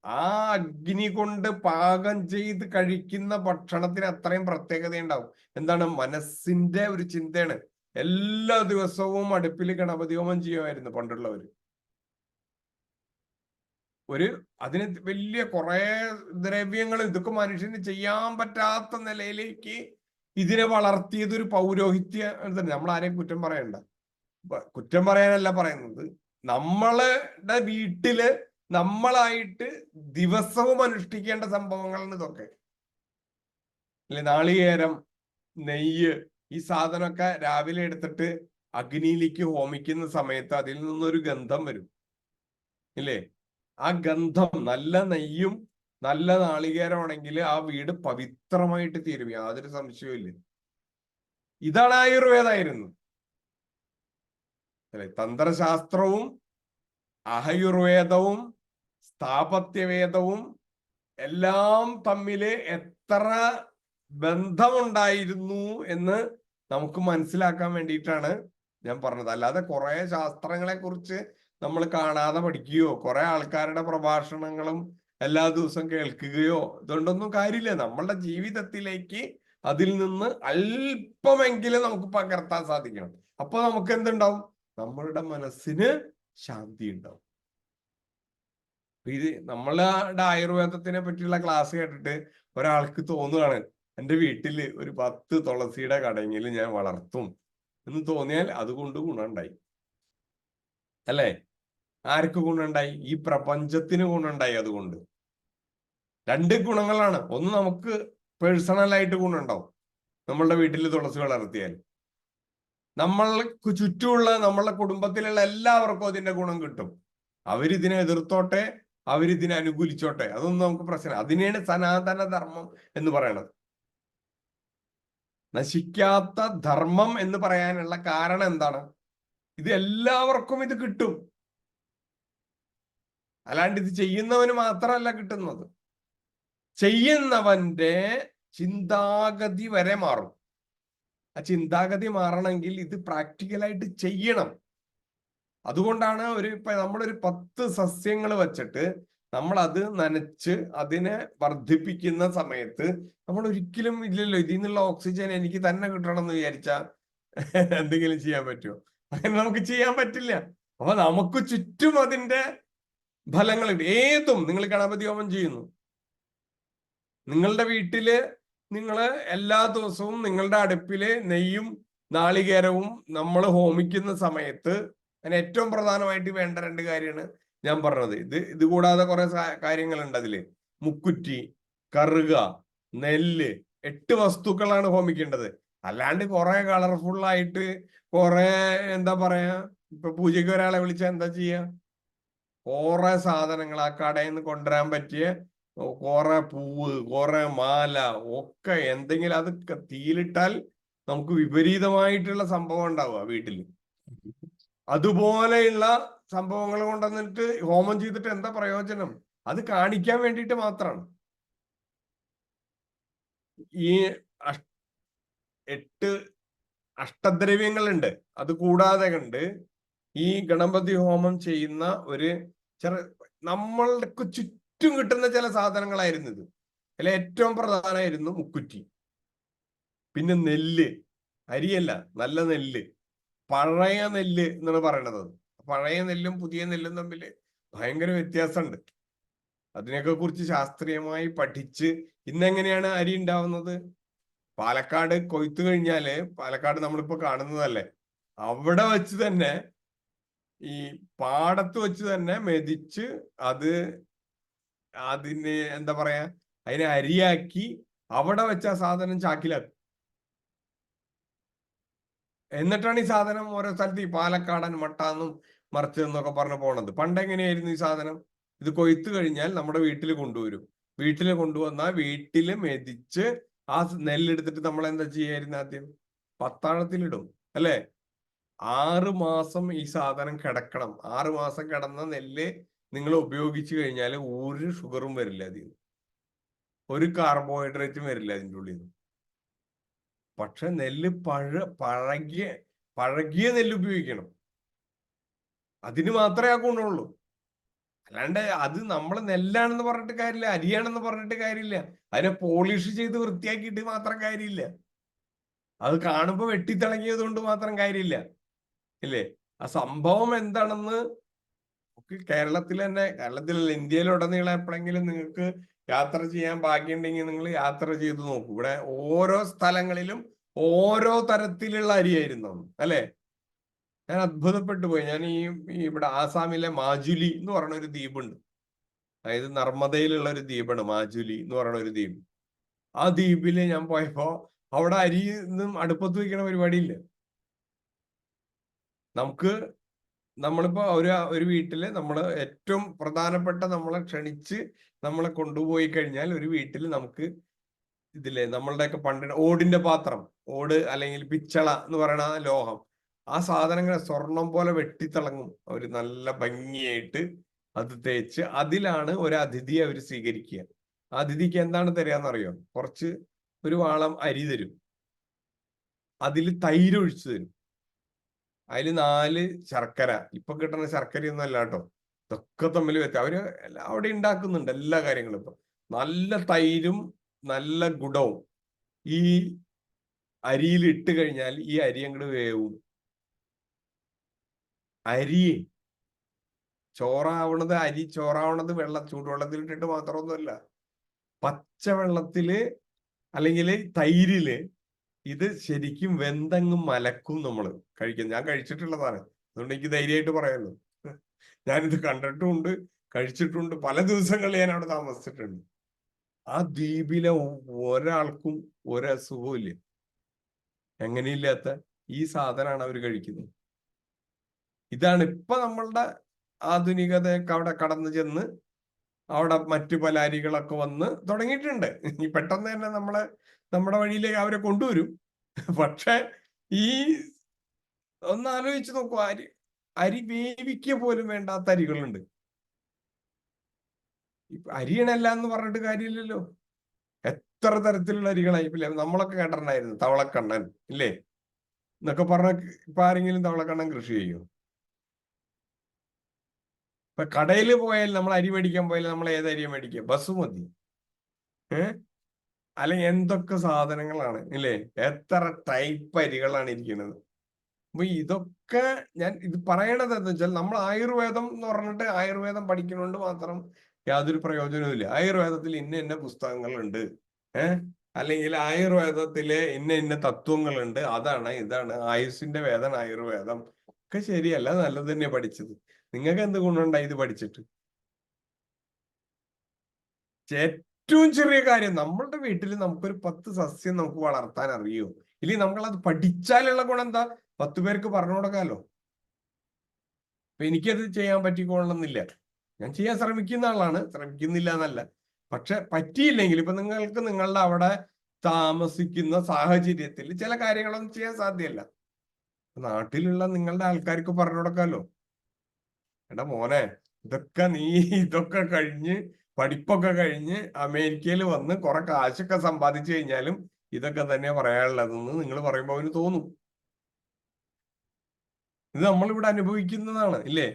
ആ അഗ്നി കൊണ്ട് പാകം ചെയ്ത് കഴിക്കുന്ന ഭക്ഷണത്തിന് അത്രയും പ്രത്യേകത ഉണ്ടാവും. എന്താണ്? മനസ്സിന്റെ ഒരു ചിന്തയാണ്. എല്ലാ ദിവസവും അടുപ്പിൽ ഗണപതി ഹോമം ചെയ്യുമായിരുന്നു പണ്ടുള്ളവര്. അതിന് വലിയ കുറെ ദ്രവ്യങ്ങൾ, ഇതൊക്കെ മനുഷ്യന് ചെയ്യാൻ പറ്റാത്ത നിലയിലേക്ക് ഇതിനെ വളർത്തിയത് ഒരു പൗരോഹിത്യ. നമ്മൾ ആരെയും കുറ്റം പറയണ്ട, കുറ്റം പറയാനല്ല പറയുന്നത്. നമ്മളുടെ വീട്ടില് നമ്മളായിട്ട് ദിവസവും അനുഷ്ഠിക്കേണ്ട സംഭവങ്ങളാണ് ഇതൊക്കെ അല്ലെ? നാളികേരം, നെയ്യ്, ഈ സാധനമൊക്കെ രാവിലെ എടുത്തിട്ട് അഗ്നിയിലേക്ക് ഹോമിക്കുന്ന സമയത്ത് അതിൽ നിന്നൊരു ഗന്ധം വരും ഇല്ലേ? ആ ഗന്ധം, നല്ല നെയ്യും നല്ല നാളികേരമാണെങ്കിൽ ആ വീട് പവിത്രമായിട്ട് തീരും, യാതൊരു സംശയവും ഇല്ല. ഇതാണ് ആയുർവേദമായിരുന്നു അല്ലെ? തന്ത്രശാസ്ത്രവും ആയുർവേദവും സ്ഥാപത്യവേദവും എല്ലാം തമ്മില് എത്ര ബന്ധമുണ്ടായിരുന്നു എന്ന് നമുക്ക് മനസ്സിലാക്കാൻ വേണ്ടിയിട്ടാണ് ഞാൻ പറഞ്ഞത്. അല്ലാതെ കുറെ ശാസ്ത്രങ്ങളെ കുറിച്ച് നമ്മൾ കാണാതെ പഠിക്കുകയോ കുറെ ആൾക്കാരുടെ പ്രഭാഷണങ്ങളും എല്ലാ ദിവസവും കേൾക്കുകയോ ഇതുകൊണ്ടൊന്നും കാര്യമില്ല. നമ്മളുടെ ജീവിതത്തിലേക്ക് അതിൽ നിന്ന് അല്പമെങ്കിലും നമുക്ക് പകർത്താൻ സാധിക്കണം. അപ്പൊ നമുക്ക് എന്തുണ്ടാവും? നമ്മളുടെ മനസ്സിന് ശാന്തി ഉണ്ടാവും. ഇത് നമ്മളുടെ ആയുർവേദത്തിനെ പറ്റിയുള്ള ക്ലാസ് കേട്ടിട്ട് ഒരാൾക്ക് തോന്നുകയാണ് എൻ്റെ വീട്ടില് ഒരു 10 തുളസിയുടെ കടയെങ്കിലും ഞാൻ വളർത്തും എന്ന് തോന്നിയാൽ അതുകൊണ്ട് ഗുണമുണ്ടായി അല്ലേ? ആർക്ക് ഗുണമുണ്ടായി? ഈ പ്രപഞ്ചത്തിന് ഗുണമുണ്ടായി. അതുകൊണ്ട് 2 ഗുണങ്ങളാണ്. ഒന്ന്, നമുക്ക് പേഴ്സണലായിട്ട് ഗുണമുണ്ടാവും നമ്മളുടെ വീട്ടിൽ തുളസി വളർത്തിയാൽ. നമ്മൾക്ക് ചുറ്റുമുള്ള നമ്മളുടെ കുടുംബത്തിലുള്ള എല്ലാവർക്കും അതിന്റെ ഗുണം കിട്ടും. അവരിതിനെ എതിർത്തോട്ടെ, അവരിതിനെ അനുകൂലിച്ചോട്ടെ, അതൊന്നും നമുക്ക് പ്രശ്നം. അതിനെയാണ് സനാതന ധർമ്മം എന്ന് പറയണത്. നശിക്കാത്ത ധർമ്മം എന്ന് പറയാനുള്ള കാരണം എന്താണ്? ഇത് എല്ലാവർക്കും ഇത് കിട്ടും. അല്ലാണ്ട് ഇത് ചെയ്യുന്നവന് മാത്രമല്ല കിട്ടുന്നത്, ചെയ്യുന്നവന്റെ ചിന്താഗതി വരെ മാറും. ആ ചിന്താഗതി മാറണമെങ്കിൽ ഇത് പ്രാക്ടിക്കലായിട്ട് ചെയ്യണം. അതുകൊണ്ടാണ് ഇപ്പൊ നമ്മളൊരു 10 സസ്യങ്ങൾ വെച്ചിട്ട് നമ്മൾ അത് നനച്ച് അതിനെ വർദ്ധിപ്പിക്കുന്ന സമയത്ത് നമ്മൾ ഒരിക്കലും ഇല്ലല്ലോ ഇതിൽ നിന്നുള്ള ഓക്സിജൻ എനിക്ക് തന്നെ കിട്ടണം എന്ന് വിചാരിച്ചാൽ എന്തെങ്കിലും ചെയ്യാൻ പറ്റുമോ? അങ്ങനെ നമുക്ക് ചെയ്യാൻ പറ്റില്ല. അപ്പൊ നമുക്ക് ചുറ്റും അതിന്റെ ഫലങ്ങളുണ്ട്. ഏതും നിങ്ങൾ ഗണപതി ഹോമം ചെയ്യുന്നു, നിങ്ങളുടെ വീട്ടില് നിങ്ങൾ എല്ലാ ദിവസവും നിങ്ങളുടെ അടുപ്പില് നെയ്യും നാളികേരവും നമ്മൾ ഹോമിക്കുന്ന സമയത്ത് അതിന് ഏറ്റവും പ്രധാനമായിട്ട് വേണ്ട 2 കാര്യമാണ് ഞാൻ പറഞ്ഞത്. ഇത് കൂടാതെ കുറെ കാര്യങ്ങളുണ്ട് അതില്. മുക്കുറ്റി, കറുക, നെല്ല്, 8 വസ്തുക്കളാണ് ഹോമിക്കേണ്ടത്. അല്ലാണ്ട് കുറെ കളർഫുള്ളായിട്ട് കുറെ എന്താ പറയാ, ഇപ്പൊ പൂജയ്ക്ക് ഒരാളെ വിളിച്ചാൽ എന്താ ചെയ്യാ? കുറെ സാധനങ്ങൾ ആ കടയിൽ നിന്ന് കൊണ്ടുവരാൻ പറ്റിയ കുറെ പൂവ്, കുറെ മാല ഒക്കെ, എന്തെങ്കിലും അത് തീയിലിട്ടാൽ നമുക്ക് വിപരീതമായിട്ടുള്ള സംഭവം ഉണ്ടാവുക വീട്ടില്. അതുപോലെയുള്ള സംഭവങ്ങൾ കൊണ്ടുവന്നിട്ട് ഹോമം ചെയ്തിട്ട് എന്താ പ്രയോജനം? അത് കാണിക്കാൻ വേണ്ടിയിട്ട് മാത്രമാണ്. ഈ 8 അഷ്ടദ്രവ്യങ്ങളുണ്ട്. അത് കൂടാതെ കണ്ട് ഈ ഗണപതി ഹോമം ചെയ്യുന്ന ഒരു നമ്മൾക്ക് ചുറ്റും കിട്ടുന്ന ചില സാധനങ്ങളായിരുന്നു ഇത്. അതിൽ ഏറ്റവും പ്രധാനമായിരുന്നു മുക്കുറ്റി, പിന്നെ നെല്ല്, അരിയല്ല, നല്ല നെല്ല്, പഴയ നെല്ല് എന്നാണ് പറയണത്. പഴയ നെല്ലും പുതിയ നെല്ലും തമ്മിൽ ഭയങ്കര വ്യത്യാസമുണ്ട്. അതിനെയൊക്കെ കുറിച്ച് ശാസ്ത്രീയമായി പഠിച്ച് ഇന്നെങ്ങനെയാണ് അരി ഉണ്ടാവുന്നത്? പാലക്കാട് കൊയ്ത്തു കഴിഞ്ഞാല്, പാലക്കാട് നമ്മളിപ്പോ കാണുന്നതല്ലേ, അവിടെ വെച്ച് തന്നെ ഈ പാടത്ത് വെച്ച് തന്നെ മെതിച്ച് അതിന് എന്താ പറയാ, അതിനെ അരിയാക്കി അവിടെ വെച്ച സാധനം ചാക്കിലാക്കും. എന്നിട്ടാണ് ഈ സാധനം ഓരോ സ്ഥലത്ത് ഈ പാലക്കാടൻ മട്ടാന്നും മറിച്ചതെന്നൊക്കെ പറഞ്ഞു പോണത്. പണ്ടെങ്ങനെയായിരുന്നു ഈ സാധനം? ഇത് കൊയ്ത്ത് കഴിഞ്ഞാൽ നമ്മുടെ വീട്ടിൽ കൊണ്ടുവരും. വീട്ടിൽ കൊണ്ടുവന്നാൽ വീട്ടില് മെതിച്ച് ആ നെല്ലെടുത്തിട്ട് നമ്മൾ എന്താ ചെയ്യായിരുന്നു? ആദ്യം പത്താഴത്തിലിടും, അല്ലേ? 6 മാസം ഈ സാധനം കിടക്കണം. 6 മാസം കിടന്ന നെല്ല് നിങ്ങൾ ഉപയോഗിച്ചു കഴിഞ്ഞാൽ ഒരു ഷുഗറും വരില്ല അതിൽ, ഒരു കാർബോഹൈഡ്രേറ്റും വരില്ല അതിൻ്റെ ഉള്ളിൽ നിന്ന്. പക്ഷെ നെല്ല് പഴകിയ നെല്ല് ഉപയോഗിക്കണം. അതിന് മാത്രമേ ആ ഗുണമുള്ളൂ. അല്ലാണ്ട് അത് നമ്മൾ നെല്ലാണെന്ന് പറഞ്ഞിട്ട് കാര്യമില്ല, അരിയാണെന്ന് പറഞ്ഞിട്ട് കാര്യമില്ല, അതിനെ പോളിഷ് ചെയ്ത് വൃത്തിയാക്കിയിട്ട് മാത്രം കാര്യമില്ല. അത് കാണുമ്പോൾ വെട്ടിത്തിളങ്ങിയത് കൊണ്ട് മാത്രം കാര്യമില്ല, ഇല്ലേ? ആ സംഭവം എന്താണെന്ന് കേരളത്തിൽ തന്നെ, കേരളത്തിലല്ല, ഇന്ത്യയിലുടനീളം എപ്പോഴെങ്കിലും നിങ്ങൾക്ക് യാത്ര ചെയ്യാൻ ഭാഗ്യമുണ്ടെങ്കിൽ നിങ്ങൾ യാത്ര ചെയ്ത് നോക്കൂ. ഇവിടെ ഓരോ സ്ഥലങ്ങളിലും ഓരോ തരത്തിലുള്ള അരിയായിരുന്നു, അല്ലെ? ഞാൻ അത്ഭുതപ്പെട്ടു പോയി. ഞാൻ ഇവിടെ ആസാമിലെ മാജുലി എന്ന് പറയുന്ന ഒരു ദ്വീപുണ്ട്. അതായത് നർമ്മദയിലുള്ള ഒരു ദ്വീപാണ് മാജുലി എന്ന് പറയുന്ന ഒരു ദ്വീപ്. ആ ദ്വീപില് ഞാൻ പോയപ്പോ അവിടെ അരിയൊന്നും അടുപ്പത്ത് വെക്കണ പരിപാടിയില്ല. നമ്മളിപ്പോ ഒരു വീട്ടില് നമ്മള് ഏറ്റവും പ്രധാനപ്പെട്ട നമ്മളെ ക്ഷണിച്ച് നമ്മളെ കൊണ്ടുപോയി കഴിഞ്ഞാൽ ഒരു വീട്ടിൽ നമുക്ക് ഇതില്ലേ നമ്മളുടെയൊക്കെ പണ്ട് ഓടിന്റെ പാത്രം, ഓട് അല്ലെങ്കിൽ പിച്ചള എന്ന് പറയുന്ന ലോഹം, ആ സാധനങ്ങൾ സ്വർണം പോലെ വെട്ടിത്തിളങ്ങും. അവര് നല്ല ഭംഗിയായിട്ട് അത് തേച്ച് അതിലാണ് ഒരു അതിഥിയെ അവർ സ്വീകരിക്കുക. ആ അതിഥിക്ക് എന്താണ് തരികയെന്നറിയോ? കുറച്ച് ഒരു വാളം അരി തരും, അതിൽ തൈര് ഒഴിച്ചു തരും, അതിൽ 4 ശർക്കര. ഇപ്പൊ കിട്ടുന്ന ശർക്കരയൊന്നും അല്ല കേട്ടോ, ഇതൊക്കെ തമ്മിൽ അവര് അവിടെ ഉണ്ടാക്കുന്നുണ്ട് എല്ലാ കാര്യങ്ങളും. ഇപ്പൊ നല്ല തൈരും നല്ല ഗുഡവും ഈ അരിയിൽ ഇട്ട് കഴിഞ്ഞാൽ ഈ അരി അങ്ങോട്ട് വേവും. അരി ചോറാവണത്, അരി ചോറാവണത് ചൂടുവെള്ളത്തിൽ ഇട്ടിട്ട് മാത്രമൊന്നുമല്ല, പച്ചവെള്ളത്തില് അല്ലെങ്കിൽ തൈരില് ഇത് ശരിക്കും വെന്തങ്ങ് മലക്കും നമ്മൾ കഴിക്കും. ഞാൻ കഴിച്ചിട്ടുള്ളതാണ്, അതുകൊണ്ട് എനിക്ക് ധൈര്യമായിട്ട് പറയാമല്ലോ. ഞാനിത് കണ്ടിട്ടുമുണ്ട്, കഴിച്ചിട്ടുണ്ട്, പല ദിവസങ്ങളിൽ ഞാൻ അവിടെ താമസിച്ചിട്ടുണ്ട്. ആ ദ്വീപിലെ ഒരാൾക്കും ഒരസുഖവും ഇല്ല. എങ്ങനെയില്ലാത്ത ഈ സാധനമാണ് അവർ കഴിക്കുന്നത്. ഇതാണ് ഇപ്പൊ നമ്മളുടെ ആധുനികതയൊക്കെ അവിടെ കടന്നു ചെന്ന് അവിടെ മറ്റു പല അരികളൊക്കെ വന്ന് തുടങ്ങിയിട്ടുണ്ട്. ഈ പെട്ടെന്ന് തന്നെ നമ്മുടെ വഴിയിലേക്ക് അവരെ കൊണ്ടുവരും. പക്ഷെ ഈ ഒന്ന് ആലോചിച്ച് നോക്കൂ, അരി വേവിക്കുക പോലും വേണ്ടാത്ത അരികളുണ്ട്. അരിയണല്ല എന്ന് പറഞ്ഞിട്ട് കാര്യമില്ലല്ലോ. എത്ര തരത്തിലുള്ള അരികളായി. നമ്മളൊക്കെ കേട്ടിട്ടുണ്ടായിരുന്നു തവളക്കണ്ണൻ, ഇല്ലേ എന്നൊക്കെ പറഞ്ഞ. ഇപ്പൊ ആരെങ്കിലും തവളക്കണ്ണൻ കൃഷി ചെയ്യും? ഇപ്പൊ കടയിൽ പോയാൽ നമ്മൾ അരി മേടിക്കാൻ പോയാൽ നമ്മൾ ഏത് അരിയ മേടിക്കുക? ബസുമതി, അല്ലെങ്കിൽ എന്തൊക്കെ സാധനങ്ങളാണ്, ഇല്ലേ? എത്ര ടൈപ്പ് അരികളാണ് ഇരിക്കുന്നത്. അപ്പൊ ഇതൊക്കെ ഞാൻ ഇത് പറയണത് എന്താ വെച്ചാൽ, നമ്മൾ ആയുർവേദം എന്ന് പറഞ്ഞിട്ട് ആയുർവേദം പഠിക്കുന്നതുകൊണ്ട് മാത്രം യാതൊരു പ്രയോജനവും ഇല്ല. ആയുർവേദത്തിൽ ഇന്ന പുസ്തകങ്ങളുണ്ട്, അല്ലെങ്കിൽ ആയുർവേദത്തിലെ ഇന്ന തത്വങ്ങളുണ്ട്, അതാണ് ഇതാണ് ആയുസിന്റെ വേദന ആയുർവേദം ഒക്കെ ശരിയല്ല, നല്ലത് തന്നെ പഠിച്ചത്. നിങ്ങൾക്ക് എന്ത് ഗുണമുണ്ടായി ഇത് പഠിച്ചിട്ട്? ഏറ്റവും ചെറിയ കാര്യം, നമ്മളുടെ വീട്ടിൽ നമുക്കൊരു 10 സസ്യം നമുക്ക് വളർത്താൻ അറിയോ? ഇല്ലെങ്കിൽ നമ്മളത് പഠിച്ചാലുള്ള ഗുണം എന്താ? 10 പേർക്ക് പറഞ്ഞു കൊടുക്കാലോ. അപ്പൊ എനിക്കത് ചെയ്യാൻ പറ്റിക്കൊള്ളണമെന്നില്ല. ഞാൻ ചെയ്യാൻ ശ്രമിക്കുന്ന ആളാണ്, ശ്രമിക്കുന്നില്ല എന്നല്ല. പക്ഷെ പറ്റിയില്ലെങ്കിൽ ഇപ്പൊ നിങ്ങൾക്ക് നിങ്ങളുടെ അവിടെ താമസിക്കുന്ന സാഹചര്യത്തിൽ ചില കാര്യങ്ങളൊന്നും ചെയ്യാൻ സാധ്യമല്ല. നാട്ടിലുള്ള നിങ്ങളുടെ ആൾക്കാർക്ക് പറഞ്ഞു കൊടുക്കാലോ, എടാ മോനെ, ഇതൊക്കെ കഴിഞ്ഞ് പഠിപ്പൊക്കെ കഴിഞ്ഞ് അമേരിക്കയിൽ വന്ന് കുറെ കാശൊക്കെ സമ്പാദിച്ചു കഴിഞ്ഞാലും ഇതൊക്കെ തന്നെ പറയാനുള്ളതെന്ന് നിങ്ങൾ പറയുമ്പോൾ അവന് തോന്നും. ഇത് നമ്മളിവിടെ അനുഭവിക്കുന്നതാണ്, ഇല്ലേ?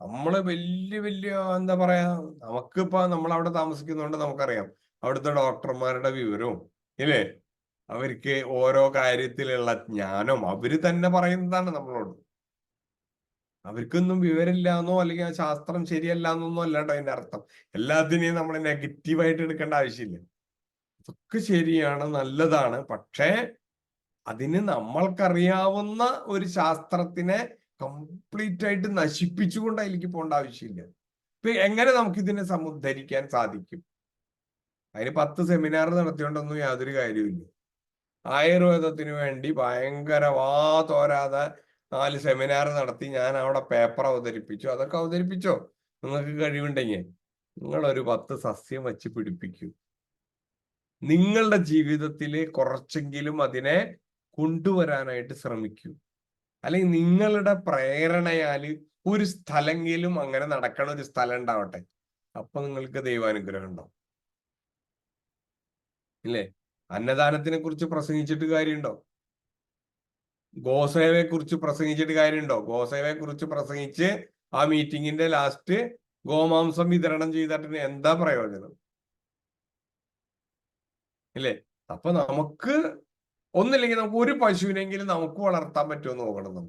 നമ്മള് വലിയ എന്താ പറയാ, നമുക്കിപ്പോ നമ്മൾ അവിടെ താമസിക്കുന്നതുകൊണ്ട് നമുക്കറിയാം അവിടുത്തെ ഡോക്ടർമാരുടെ വിവരവും, ഇല്ലേ? അവർക്ക് ഓരോ കാര്യത്തിലുള്ള ജ്ഞാനം അവര് തന്നെ പറയുന്നതാണ് നമ്മളോട്. അവർക്കൊന്നും വിവരമില്ലാന്നോ അല്ലെങ്കിൽ ആ ശാസ്ത്രം ശരിയല്ല എന്നൊന്നും അല്ലാണ്ട് അതിന്റെ അർത്ഥം. എല്ലാത്തിനെയും നമ്മൾ നെഗറ്റീവായിട്ട് എടുക്കേണ്ട ആവശ്യമില്ല. ഇതൊക്കെ ശരിയാണ്, നല്ലതാണ്. പക്ഷേ അതിന് നമ്മൾക്കറിയാവുന്ന ഒരു ശാസ്ത്രത്തിനെ കംപ്ലീറ്റ് ആയിട്ട് നശിപ്പിച്ചുകൊണ്ട് അതിലേക്ക് പോകേണ്ട ആവശ്യമില്ല. ഇപ്പൊ എങ്ങനെ നമുക്ക് ഇതിനെ സമുദ്ധരിക്കാൻ സാധിക്കും? അതിന് 10 സെമിനാർ നടത്തിയോണ്ടൊന്നും യാതൊരു കാര്യമില്ല. ആയുർവേദത്തിന് വേണ്ടി ഭയങ്കര വാ തോരാതെ 4 സെമിനാർ നടത്തി ഞാൻ അവിടെ പേപ്പർ അവതരിപ്പിച്ചു. അതൊക്കെ അവതരിപ്പിച്ചോ, നിങ്ങൾക്ക് കഴിവുണ്ടെങ്കിൽ. നിങ്ങളൊരു 10 സസ്യം വെച്ച് പിടിപ്പിക്കൂ. നിങ്ങളുടെ ജീവിതത്തിൽ കുറച്ചെങ്കിലും അതിനെ കൊണ്ടുവരാനായിട്ട് ശ്രമിക്കൂ. അല്ലെങ്കിൽ നിങ്ങളുടെ പ്രേരണയാല് ഒരു സ്ഥലെങ്കിലും അങ്ങനെ നടക്കണ ഒരു സ്ഥലം ഉണ്ടാവട്ടെ. അപ്പൊ നിങ്ങൾക്ക് ദൈവാനുഗ്രഹം ഉണ്ടാവും. ഇല്ലേ? അന്നദാനത്തിനെ കുറിച്ച് പ്രസംഗിച്ചിട്ട് കാര്യമുണ്ടോ? ഗോസേവയെ കുറിച്ച് പ്രസംഗിച്ചിട്ട് കാര്യമുണ്ടോ? ഗോസേവയെ കുറിച്ച് പ്രസംഗിച്ച് ആ മീറ്റിങ്ങിന്റെ ലാസ്റ്റ് ഗോമാംസം വിതരണം ചെയ്തിട്ട് എന്താ പ്രയോജനം? ഇല്ലേ? അപ്പൊ നമുക്ക് ഒന്നില്ലെങ്കിൽ നമുക്ക് ഒരു പശുവിനെങ്കിലും നമുക്ക് വളർത്താൻ പറ്റുമോ നോക്കണം.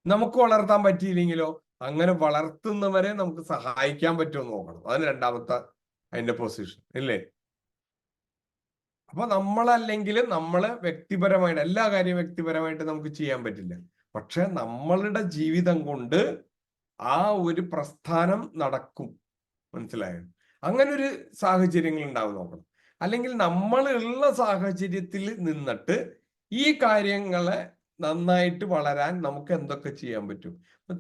നമുക്ക് വളർത്താൻ പറ്റിയില്ലെങ്കിലോ അങ്ങനെ വളർത്തുന്നവരെ നമുക്ക് സഹായിക്കാൻ പറ്റുമോ നോക്കണം. അതാണ് രണ്ടാമത്തെ അതിന്റെ പൊസിഷൻ. ഇല്ലേ? അപ്പൊ നമ്മളല്ലെങ്കിൽ നമ്മള് വ്യക്തിപരമായിട്ട് എല്ലാ കാര്യവും വ്യക്തിപരമായിട്ട് നമുക്ക് ചെയ്യാൻ പറ്റില്ല. പക്ഷെ നമ്മളുടെ ജീവിതം കൊണ്ട് ആ ഒരു പ്രസ്ഥാനം നടക്കും. മനസ്സിലായോ? അങ്ങനെ ഒരു സാഹചര്യങ്ങൾ ഉണ്ടാവും നോക്കണം. അല്ലെങ്കിൽ നമ്മളുള്ള സാഹചര്യത്തിൽ നിന്നിട്ട് ഈ കാര്യങ്ങളെ നന്നായിട്ട് വളരാൻ നമുക്ക് എന്തൊക്കെ ചെയ്യാൻ പറ്റും.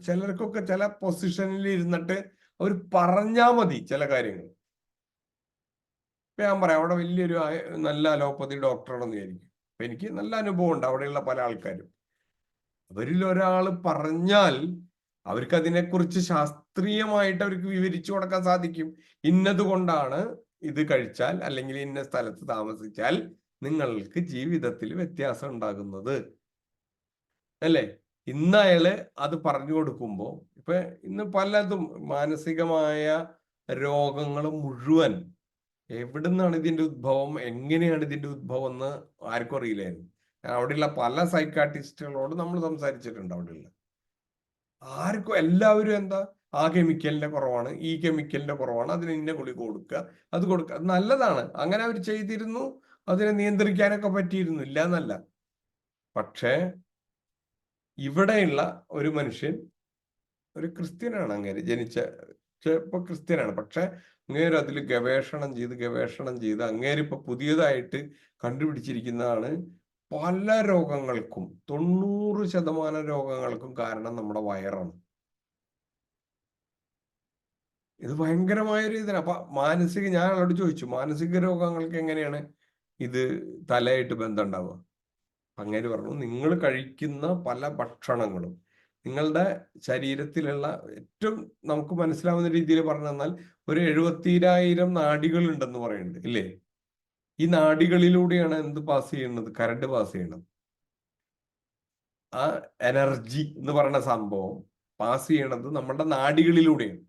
ചിലർക്കൊക്കെ ചില പൊസിഷനിൽ ഇരുന്നിട്ട് അവർ പറഞ്ഞാ മതി ചില കാര്യങ്ങൾ. ഇപ്പൊ ഞാൻ പറയാം, അവിടെ വലിയൊരു നല്ല അലോപ്പതി ഡോക്ടറാണെന്ന് വിചാരിക്കും. അപ്പൊ എനിക്ക് നല്ല അനുഭവം ഉണ്ട് അവിടെയുള്ള പല ആൾക്കാരും. അവരിൽ ഒരാൾ പറഞ്ഞാൽ അവർക്ക് അതിനെക്കുറിച്ച് ശാസ്ത്രീയമായിട്ട് അവർക്ക് വിവരിച്ചു കൊടുക്കാൻ സാധിക്കും. ഇന്നതുകൊണ്ടാണ് ഇത് കഴിച്ചാൽ അല്ലെങ്കിൽ ഇന്ന സ്ഥലത്ത് താമസിച്ചാൽ നിങ്ങൾക്ക് ജീവിതത്തിൽ വ്യത്യാസം ഉണ്ടാകുന്നത്, അല്ലേ? ഇന്ന് അയാള് അത് പറഞ്ഞു കൊടുക്കുമ്പോ ഇപ്പൊ ഇന്ന് പലതും മാനസികമായ രോഗങ്ങൾ മുഴുവൻ എവിടുന്നാണ് ഇതിന്റെ ഉദ്ഭവം, എങ്ങനെയാണ് ഇതിന്റെ ഉദ്ഭവം എന്ന് ആർക്കും അറിയില്ലായിരുന്നു. അവിടെയുള്ള പല സൈക്കാട്രിസ്റ്റുകളോട് നമ്മൾ സംസാരിച്ചിട്ടുണ്ട്. അവിടെയുള്ള ആർക്കും എല്ലാവരും എന്താ, ആ കെമിക്കലിന്റെ കുറവാണ്, ഈ കെമിക്കലിന്റെ കുറവാണ്, അതിന് ഇന്ന ഗുളിക കൊടുക്കുക, അത് കൊടുക്കുക. നല്ലതാണ്, അങ്ങനെ അവർ ചെയ്തിരുന്നു. അതിനെ നിയന്ത്രിക്കാനൊക്കെ പറ്റിയിരുന്നു, ഇല്ല എന്നല്ല. പക്ഷേ ഇവിടെയുള്ള ഒരു മനുഷ്യൻ ഒരു ക്രിസ്ത്യനാണ്. അങ്ങേര് ജനിച്ച ഇപ്പൊ ക്രിസ്ത്യനാണ്. പക്ഷെ അങ്ങേര് അതിൽ ഗവേഷണം ചെയ്ത് അങ്ങേരിപ്പൊ പുതിയതായിട്ട് കണ്ടുപിടിച്ചിരിക്കുന്നതാണ് പല രോഗങ്ങൾക്കും 90% രോഗങ്ങൾക്കും കാരണം നമ്മുടെ വയറാണ്. ഇത് ഭയങ്കരമായ ഒരു ഇതിന്. അപ്പൊ ഞാൻ അവരോട് ചോദിച്ചു, മാനസിക രോഗങ്ങൾക്ക് എങ്ങനെയാണ് ഇത് തലയായിട്ട് ബന്ധം ഉണ്ടാവുക? അങ്ങേര് പറഞ്ഞു, നിങ്ങൾ കഴിക്കുന്ന പല ഭക്ഷണങ്ങളും നിങ്ങളുടെ ശരീരത്തിലുള്ള ഏറ്റവും നമുക്ക് മനസ്സിലാവുന്ന രീതിയിൽ പറഞ്ഞു തന്നാൽ ഒരു 70,000 നാഡികൾ ഉണ്ടെന്ന് പറയുന്നുണ്ട്, ഇല്ലേ? ഈ നാഡികളിലൂടെയാണ് എന്ത് പാസ് ചെയ്യുന്നത്? കറണ്ട് പാസ് ചെയ്യണം. ആ എനർജി എന്ന് പറയുന്ന സംഭവം പാസ് ചെയ്യണത് നമ്മുടെ നാഡികളിലൂടെയാണ്.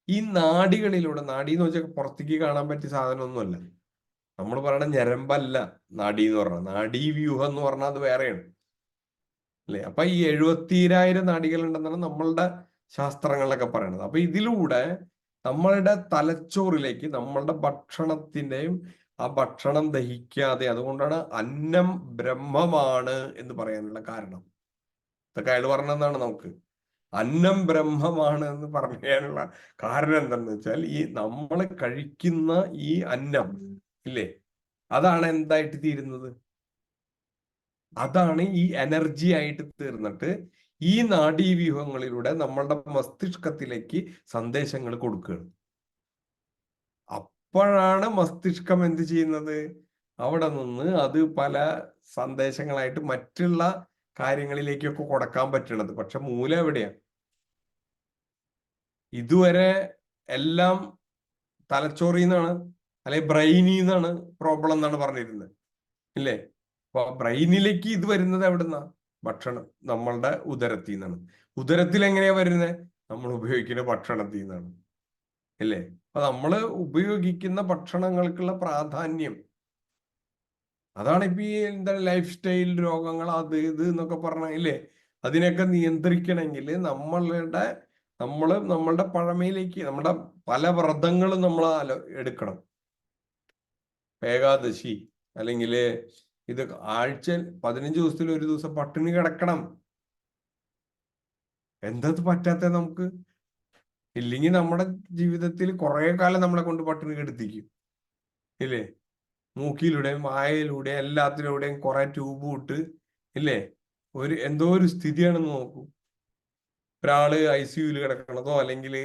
ഈ നാഡികളിലൂടെ, നാഡി എന്ന് വെച്ചാൽ പുറത്തേക്ക് കാണാൻ പറ്റിയ സാധനമൊന്നുമല്ല. നമ്മൾ പറയണ ഞരമ്പല്ല നാഡി എന്ന് പറഞ്ഞാൽ, നാഡീവ്യൂഹം എന്ന് പറഞ്ഞാൽ അത് വേറെയാണ്, അല്ലെ? അപ്പൊ ഈ 70,000 നാഡികൾ ഉണ്ടെന്നാണ് നമ്മളുടെ ശാസ്ത്രങ്ങളിലൊക്കെ പറയണത്. അപ്പൊ ഇതിലൂടെ നമ്മളുടെ തലച്ചോറിലേക്ക് നമ്മളുടെ ഭക്ഷണത്തിന്റെയും ആ ഭക്ഷണം ദഹിക്കാതെ, അതുകൊണ്ടാണ് അന്നം ബ്രഹ്മമാണ് എന്ന് പറയാനുള്ള കാരണം. ഇതൊക്കെ അയാൾ പറഞ്ഞതാണ്. നമുക്ക് അന്നം ബ്രഹ്മമാണ് എന്ന് പറയാനുള്ള കാരണം എന്താണെന്ന് വെച്ചാൽ ഈ നമ്മൾ കഴിക്കുന്ന ഈ അന്നം, ഇല്ലേ, അതാണ് എന്തായിട്ട് തീരുന്നത്? അതാണ് ഈ എനർജി ആയിട്ട് തീർന്നിട്ട് ഈ നാഡീവ്യൂഹങ്ങളിലൂടെ നമ്മളുടെ മസ്തിഷ്കത്തിലേക്ക് സന്ദേശങ്ങൾ കൊടുക്കുകയാണ്. അപ്പോഴാണ് മസ്തിഷ്കം എന്ത് ചെയ്യുന്നത്? അവിടെ നിന്ന് അത് പല സന്ദേശങ്ങളായിട്ട് മറ്റുള്ള കാര്യങ്ങളിലേക്കൊക്കെ കൊടുക്കാൻ പറ്റണത്. പക്ഷെ മൂലം എവിടെയാണ്? ഇതുവരെ എല്ലാം തലച്ചോറിൽ നിന്നാണ്, അല്ലെ ബ്രെയിനിൽ നിന്നാണ് പ്രോബ്ലം എന്നാണ് പറഞ്ഞിരുന്നത്, ഇല്ലേ? അപ്പൊ ബ്രെയിനിലേക്ക് ഇത് വരുന്നത് എവിടുന്നാ? ഭക്ഷണം നമ്മളുടെ ഉദരത്തിൽ നിന്നാണ്. ഉദരത്തിൽ എങ്ങനെയാ വരുന്നത്? നമ്മൾ ഉപയോഗിക്കുന്ന ഭക്ഷണത്തിൽ നിന്നാണ്, അല്ലേ? അപ്പൊ നമ്മൾ ഉപയോഗിക്കുന്ന ഭക്ഷണങ്ങൾക്കുള്ള പ്രാധാന്യം അതാണ്. ഇപ്പൊ ഈ എന്താ ലൈഫ് സ്റ്റൈൽ രോഗങ്ങൾ അത് ഇത് എന്നൊക്കെ പറഞ്ഞ, ഇല്ലേ, അതിനൊക്കെ നിയന്ത്രിക്കണമെങ്കിൽ നമ്മളുടെ പഴമയിലേക്ക് നമ്മുടെ പല വ്രതങ്ങളും നമ്മൾ എടുക്കണം. ഏകാദശി അല്ലെങ്കിൽ ഇത് ആഴ്ചയിൽ 15 ദിവസത്തിൽ ഒരു ദിവസം പട്ടിണി കിടക്കണം. എന്തത് പറ്റാത്ത നമുക്ക്? ഇല്ലെങ്കിൽ നമ്മുടെ ജീവിതത്തിൽ കുറെ കാലം നമ്മളെ കൊണ്ട് പട്ടിണി കെടുത്തിക്കും, ഇല്ലേ? മൂക്കിലൂടെയും വായയിലൂടെയും എല്ലാത്തിലൂടെയും കുറെ ട്യൂബ് ഇട്ട് ഇല്ലേ, എന്തോ ഒരു സ്ഥിതിയാണെന്ന് നോക്കൂ. ഒരാള് ICUവിൽ കിടക്കണതോ അല്ലെങ്കിൽ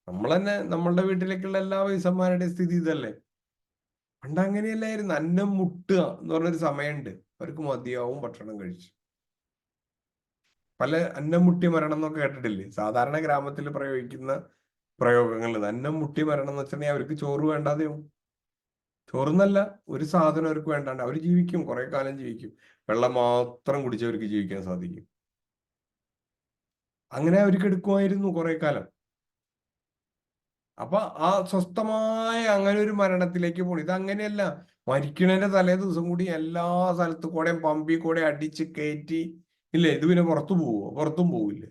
നമ്മൾ തന്നെ നമ്മളുടെ വീട്ടിലേക്കുള്ള എല്ലാ വയസ്സന്മാരുടെയും സ്ഥിതി ഇതല്ലേ. പണ്ട് അങ്ങനെയല്ലായിരുന്നു. അന്നം മുട്ടുക എന്ന് പറഞ്ഞൊരു സമയമുണ്ട്, അവർക്ക് മതിയാവും ഭക്ഷണം കഴിച്ചു. പല അന്നം മുട്ടി മരണം എന്നൊക്കെ കേട്ടിട്ടില്ലേ, സാധാരണ ഗ്രാമത്തിൽ പ്രയോഗിക്കുന്ന പ്രയോഗങ്ങൾ. അന്നം മുട്ടി മരണം എന്ന് വെച്ചിട്ടുണ്ടെങ്കിൽ അവർക്ക് ചോറ് വേണ്ടാതെയാവും. ചോറുന്നല്ല, ഒരു സാധനം അവർക്ക് വേണ്ടാണ്ട് അവർ ജീവിക്കും, കുറെ കാലം ജീവിക്കും. വെള്ളം മാത്രം കുടിച്ചവർക്ക് ജീവിക്കാൻ സാധിക്കും. അങ്ങനെ അവർക്ക് എടുക്കുമായിരുന്നു കുറെ കാലം. അപ്പൊ ആ സ്വസ്ഥമായ അങ്ങനെ ഒരു മരണത്തിലേക്ക് പോണു. ഇത് അങ്ങനെയല്ല. മരിക്കണേന്റെ തലേ ദിവസം കൂടി എല്ലാ സ്ഥലത്തു കൂടെയും പമ്പി കൂടെ അടിച്ച് കയറ്റി ഇല്ലേ. ഇത് പിന്നെ പുറത്തു പോവോ? പുറത്തും പോവില്ല.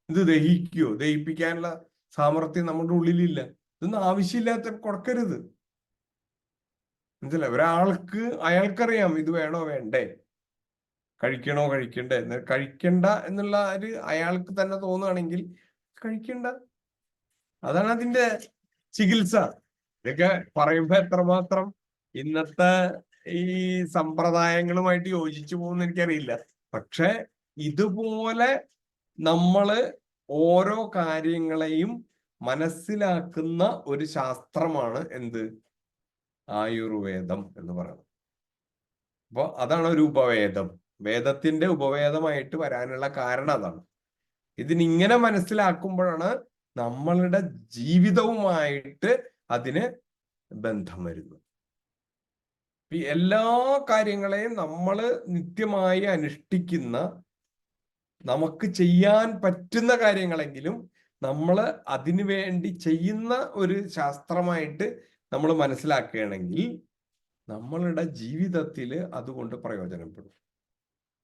ഇത് ദഹിക്കോ? ദഹിപ്പിക്കാനുള്ള സാമർഥ്യം നമ്മുടെ ഉള്ളിലില്ല. ഇതൊന്നും ആവശ്യമില്ലാത്ത കൊടുക്കരുത്. മനസ്സിലായി? ഒരാൾക്ക് അയാൾക്കറിയാം ഇത് വേണോ വേണ്ടേ, കഴിക്കണോ കഴിക്കണ്ടേ. കഴിക്കണ്ട എന്നുള്ള ഒരു അയാൾക്ക് തന്നെ തോന്നുകയാണെങ്കിൽ കഴിക്കണ്ട. അതാണ് അതിന്റെ ചികിത്സ. ഇതൊക്കെ പറയുമ്പോ എത്രമാത്രം ഇന്നത്തെ ഈ സമ്പ്രദായങ്ങളുമായിട്ട് യോജിച്ചു പോകുന്ന എനിക്കറിയില്ല. പക്ഷെ ഇതുപോലെ നമ്മള് ഓരോ കാര്യങ്ങളെയും മനസ്സിലാക്കുന്ന ഒരു ശാസ്ത്രമാണ് എന്ത്, ആയുർവേദം എന്ന് പറയുന്നത്. അപ്പൊ അതാണ് ഒരു ഉപവേദം. വേദത്തിന്റെ ഉപവേദമായിട്ട് വരാനുള്ള കാരണം അതാണ്. ഇതിനിങ്ങനെ മനസ്സിലാക്കുമ്പോഴാണ് നമ്മളുടെ ജീവിതവുമായിട്ട് അതിന് ബന്ധം വരുന്നത്. ഈ എല്ലാ കാര്യങ്ങളെയും നമ്മൾ നിത്യമായി അനുഷ്ഠിക്കുന്ന, നമുക്ക് ചെയ്യാൻ പറ്റുന്ന കാര്യങ്ങളെങ്കിലും നമ്മൾ അതിനു വേണ്ടി ചെയ്യുന്ന ഒരു ശാസ്ത്രമായിട്ട് നമ്മൾ മനസ്സിലാക്കുകയാണെങ്കിൽ നമ്മളുടെ ജീവിതത്തിൽ അതുകൊണ്ട് പ്രയോജനപ്പെടും.